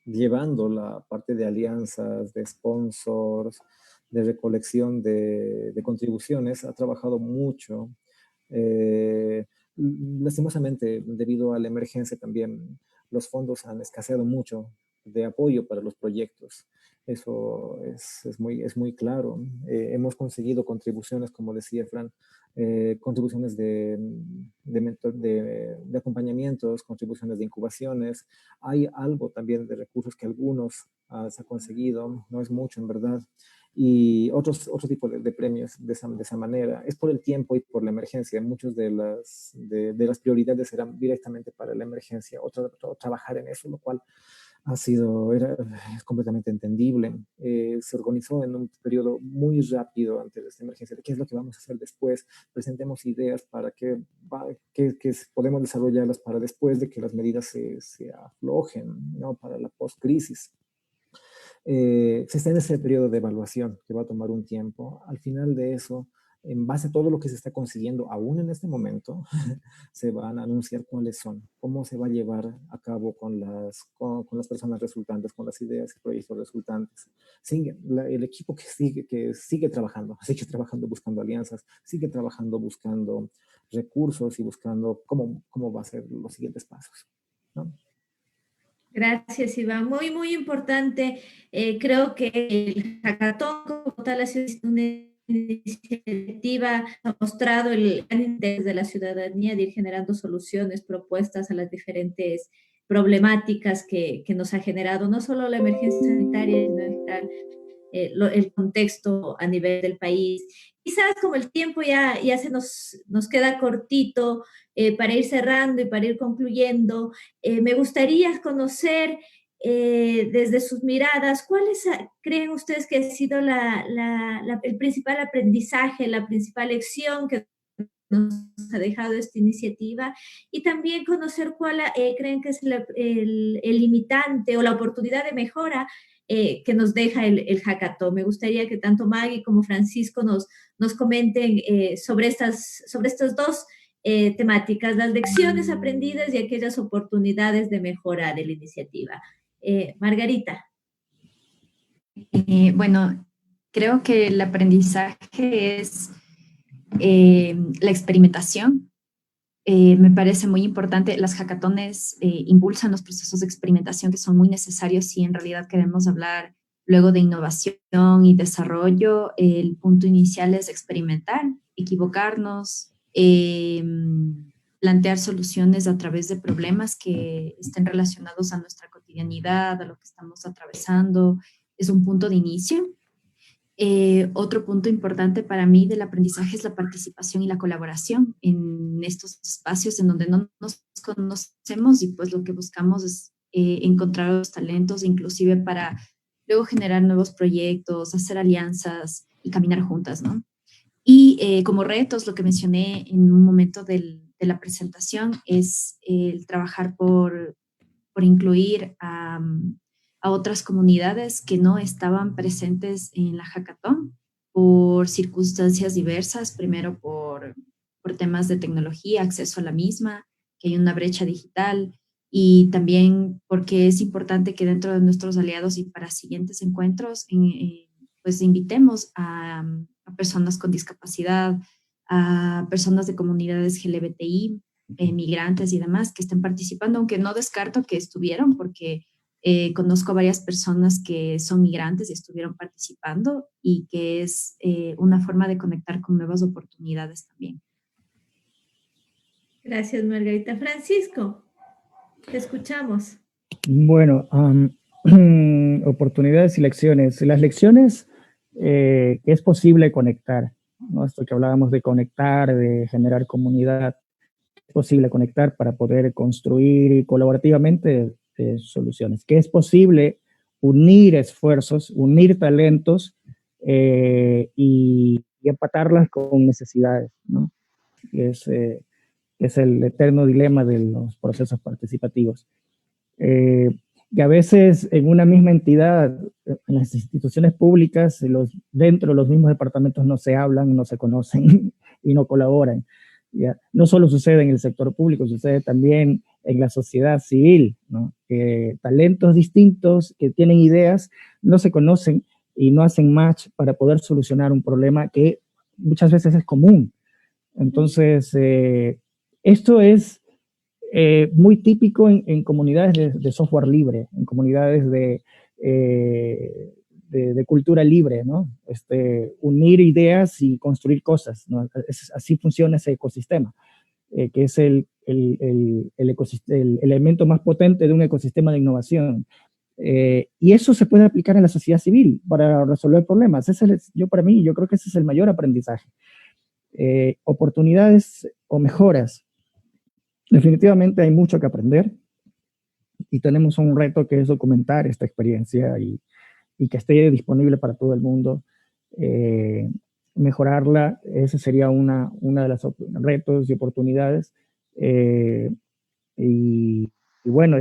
Speaker 3: llevando la parte de alianzas, de sponsors, de recolección de contribuciones, ha trabajado mucho. Lastimosamente, debido a la emergencia también, los fondos han escaseado mucho de apoyo para los proyectos. Eso es muy claro. Hemos conseguido contribuciones, como decía Fran, contribuciones de acompañamientos, contribuciones de incubaciones. Hay algo también de recursos que algunos se ha conseguido, no es mucho en verdad, y otro tipo de premios de esa manera. Es por el tiempo y por la emergencia. Muchas de las prioridades eran directamente para la emergencia, o trabajar en eso, lo cual es completamente entendible. Se organizó en un periodo muy rápido antes de esta emergencia. ¿Qué es lo que vamos a hacer después? Presentemos ideas para que podemos desarrollarlas para después de que las medidas se aflojen, ¿no? Para la post-crisis. Se está en ese periodo de evaluación que va a tomar un tiempo. Al final de eso, en base a todo lo que se está consiguiendo aún en este momento, se van a anunciar cuáles son, cómo se va a llevar a cabo con las personas resultantes, con las ideas y proyectos resultantes. El equipo que sigue trabajando buscando alianzas, sigue trabajando buscando recursos y buscando cómo va a ser los siguientes pasos, ¿no?
Speaker 2: Gracias, Iván. Muy, muy importante. Creo que el hackathon como tal ha sido una iniciativa, ha mostrado el gran interés de la ciudadanía de ir generando soluciones, propuestas a las diferentes problemáticas que nos ha generado no solo la emergencia sanitaria, sino en general el contexto a nivel del país. Quizás como el tiempo ya se nos queda cortito para ir cerrando y para ir concluyendo, me gustaría conocer desde sus miradas, ¿cuáles creen ustedes que ha sido el principal aprendizaje, la principal lección que nos ha dejado esta iniciativa? Y también conocer cuál creen que es el limitante o la oportunidad de mejora que nos deja el hackathon. Me gustaría que tanto Maggie como Francisco nos comenten sobre estas dos temáticas, las lecciones aprendidas y aquellas oportunidades de mejora de la iniciativa. Margarita.
Speaker 4: Bueno, creo que el aprendizaje es la experimentación. Me parece muy importante. Las hackatones impulsan los procesos de experimentación que son muy necesarios si en realidad queremos hablar luego de innovación y desarrollo. El punto inicial es experimentar, equivocarnos, plantear soluciones a través de problemas que estén relacionados a nuestra cotidianidad, a lo que estamos atravesando. Es un punto de inicio. Otro punto importante para mí del aprendizaje es la participación y la colaboración en estos espacios en donde no nos conocemos, y pues lo que buscamos es encontrar los talentos, inclusive para luego generar nuevos proyectos, hacer alianzas y caminar juntas, ¿no? Y como retos, lo que mencioné en un momento de la presentación es el trabajar por incluir a otras comunidades que no estaban presentes en la hackathon por circunstancias diversas, primero por temas de tecnología, acceso a la misma, que hay una brecha digital, y también porque es importante que dentro de nuestros aliados y para siguientes encuentros, pues invitemos a personas con discapacidad, a personas de comunidades LGBTI, migrantes y demás que estén participando, aunque no descarto que estuvieron, porque conozco a varias personas que son migrantes y estuvieron participando, y que es una forma de conectar con nuevas oportunidades también.
Speaker 2: Gracias, Margarita. Francisco, te escuchamos.
Speaker 5: Bueno, oportunidades y lecciones. Las lecciones que es posible conectar, ¿no? Esto que hablábamos de conectar, de generar comunidad, es posible conectar para poder construir colaborativamente soluciones, que es posible unir esfuerzos, unir talentos y empatarlas con necesidades, ¿no? Es el eterno dilema de los procesos participativos. Y a veces en una misma entidad, en las instituciones públicas, dentro de los mismos departamentos no se hablan, no se conocen y no colaboran. ¿Ya? No solo sucede en el sector público, sucede también en la sociedad civil, ¿no? Que talentos distintos que tienen ideas no se conocen y no hacen match para poder solucionar un problema que muchas veces es común. Entonces, esto es muy típico en comunidades de software libre, en comunidades de cultura libre, ¿no? Unir ideas y construir cosas, ¿no? Así funciona ese ecosistema, que es el elemento más potente de un ecosistema de innovación. Y eso se puede aplicar en la sociedad civil para resolver problemas. Yo creo que ese es el mayor aprendizaje. Oportunidades o mejoras. Definitivamente hay mucho que aprender y tenemos un reto que es documentar esta experiencia y que esté disponible para todo el mundo. Mejorarla, ese sería una de los retos y oportunidades. Y bueno,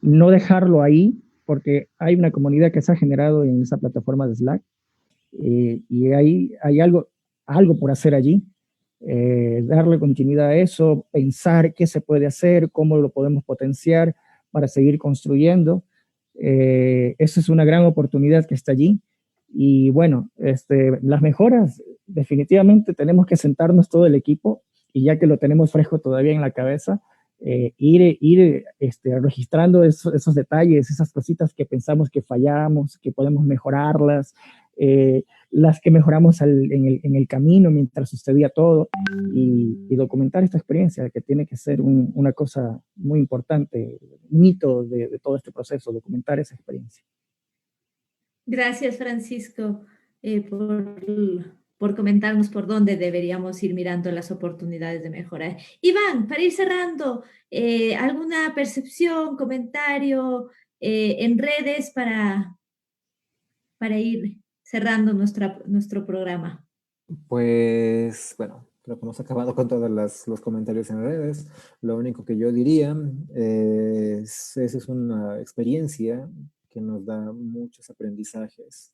Speaker 5: no dejarlo ahí, porque hay una comunidad que se ha generado en esa plataforma de Slack y hay algo por hacer allí. Darle continuidad a eso, pensar qué se puede hacer, cómo lo podemos potenciar para seguir construyendo. Esa es una gran oportunidad que está allí. Y bueno, las mejoras, definitivamente tenemos que sentarnos todo el equipo, y ya que lo tenemos fresco todavía en la cabeza, ir registrando esos detalles, esas cositas que pensamos que fallamos, que podemos mejorarlas, las que mejoramos en el camino mientras sucedía todo, y documentar esta experiencia, que tiene que ser una cosa muy importante, un hito de todo este proceso, documentar esa experiencia.
Speaker 2: Gracias, Francisco, por comentarnos por dónde deberíamos ir mirando las oportunidades de mejorar. Iván, para ir cerrando, ¿alguna percepción, comentario en redes para ir cerrando nuestro programa?
Speaker 3: Pues, bueno, creo que hemos acabado con todos los comentarios en redes. Lo único que yo diría es, esa es una experiencia que nos da muchos aprendizajes.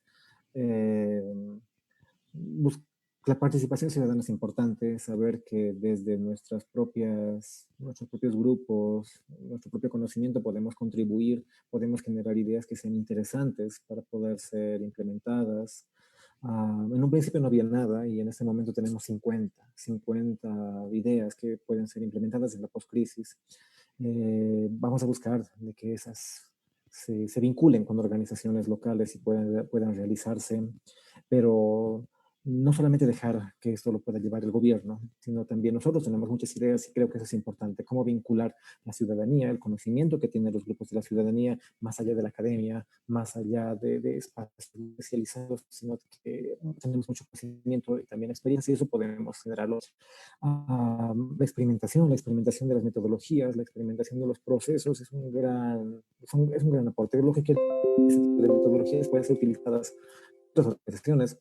Speaker 3: La participación ciudadana es importante, saber que desde nuestros propios grupos, nuestro propio conocimiento podemos contribuir, podemos generar ideas que sean interesantes para poder ser implementadas. En un principio no había nada y en este momento tenemos 50 ideas que pueden ser implementadas en la post-crisis. Vamos a buscar de que esas se vinculen con organizaciones locales y puedan realizarse, pero no solamente dejar que esto lo pueda llevar el gobierno, sino también nosotros tenemos muchas ideas y creo que eso es importante, cómo vincular la ciudadanía, el conocimiento que tienen los grupos de la ciudadanía, más allá de la academia, más allá de espacios especializados, sino que tenemos mucho conocimiento y también experiencia y eso podemos generarlo. La experimentación de las metodologías, la experimentación de los procesos es un gran aporte. Lo que quiero decir es que las metodologías pueden ser utilizadas otras organizaciones,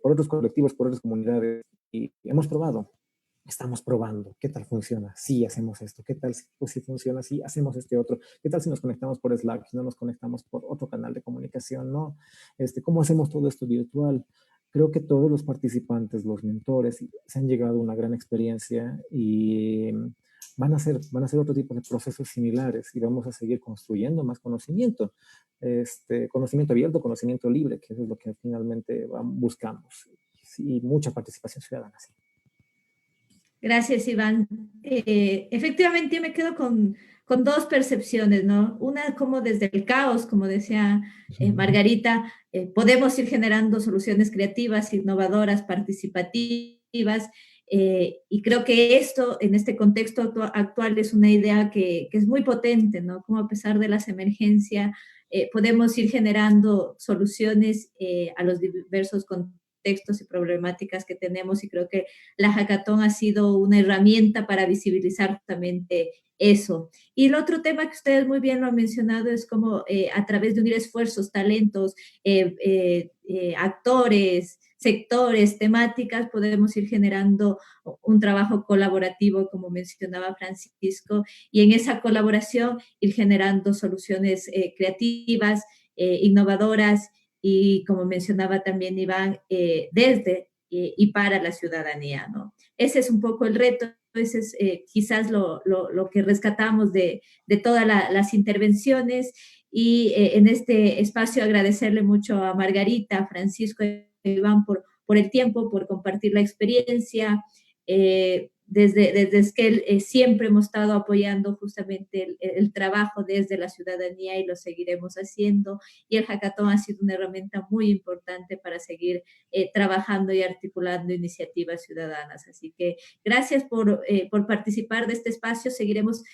Speaker 3: por otros colectivos, por otras comunidades, y estamos probando qué tal funciona si hacemos esto, qué tal si funciona si hacemos este otro, qué tal si nos conectamos por Slack, si no nos conectamos por otro canal de comunicación, ¿no? ¿Cómo hacemos todo esto virtual? Creo que todos los participantes, los mentores, se han llegado a una gran experiencia y van a hacer otro tipo de procesos similares y vamos a seguir construyendo más conocimiento, conocimiento abierto, conocimiento libre, que eso es lo que finalmente buscamos, y mucha participación ciudadana. Sí.
Speaker 2: Gracias, Iván. Efectivamente, yo me quedo con dos percepciones, ¿no? Una como desde el caos, como decía Margarita, podemos ir generando soluciones creativas, innovadoras, participativas, y creo que esto, en este contexto actual, es una idea que es muy potente, ¿no? Como a pesar de las emergencias, podemos ir generando soluciones a los diversos contextos y problemáticas que tenemos, y creo que la hackathon ha sido una herramienta para visibilizar justamente eso. Y el otro tema que ustedes muy bien lo han mencionado es como a través de unir esfuerzos, talentos, actores, sectores, temáticas, podemos ir generando un trabajo colaborativo, como mencionaba Francisco, y en esa colaboración ir generando soluciones creativas, innovadoras, y como mencionaba también Iván, desde y para la ciudadanía, ¿no? Ese es un poco el reto, ese es quizás lo que rescatamos de todas las intervenciones, y en este espacio agradecerle mucho a Margarita, a Francisco y a Iván por el tiempo, por compartir la experiencia. Desde que siempre hemos estado apoyando justamente el trabajo desde la ciudadanía y lo seguiremos haciendo, y el hackathon ha sido una herramienta muy importante para seguir trabajando y articulando iniciativas ciudadanas. Así que gracias por participar de este espacio. Seguiremos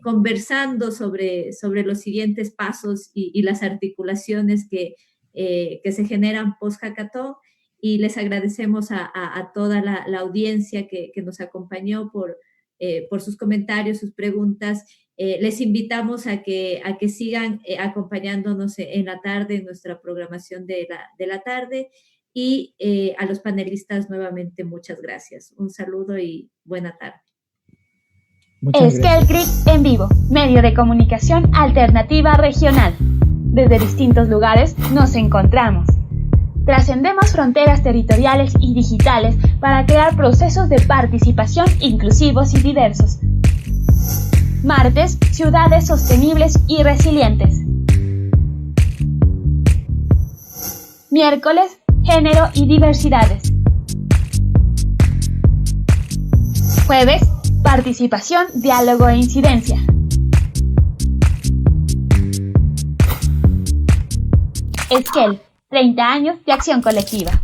Speaker 2: conversando sobre los siguientes pasos y las articulaciones que se generan post-hackathon. Y les agradecemos a toda la audiencia que nos acompañó por sus comentarios, sus preguntas. Les invitamos a que sigan acompañándonos en la tarde, en nuestra programación de la tarde. Y a los panelistas nuevamente muchas gracias. Un saludo y buena tarde.
Speaker 1: Esquel en vivo, medio de comunicación alternativa regional. Desde distintos lugares nos encontramos. Trascendemos fronteras territoriales y digitales para crear procesos de participación inclusivos y diversos. Martes, ciudades sostenibles y resilientes. Miércoles, género y diversidades. Jueves, participación, diálogo e incidencia. Esquel, 30 años de acción colectiva.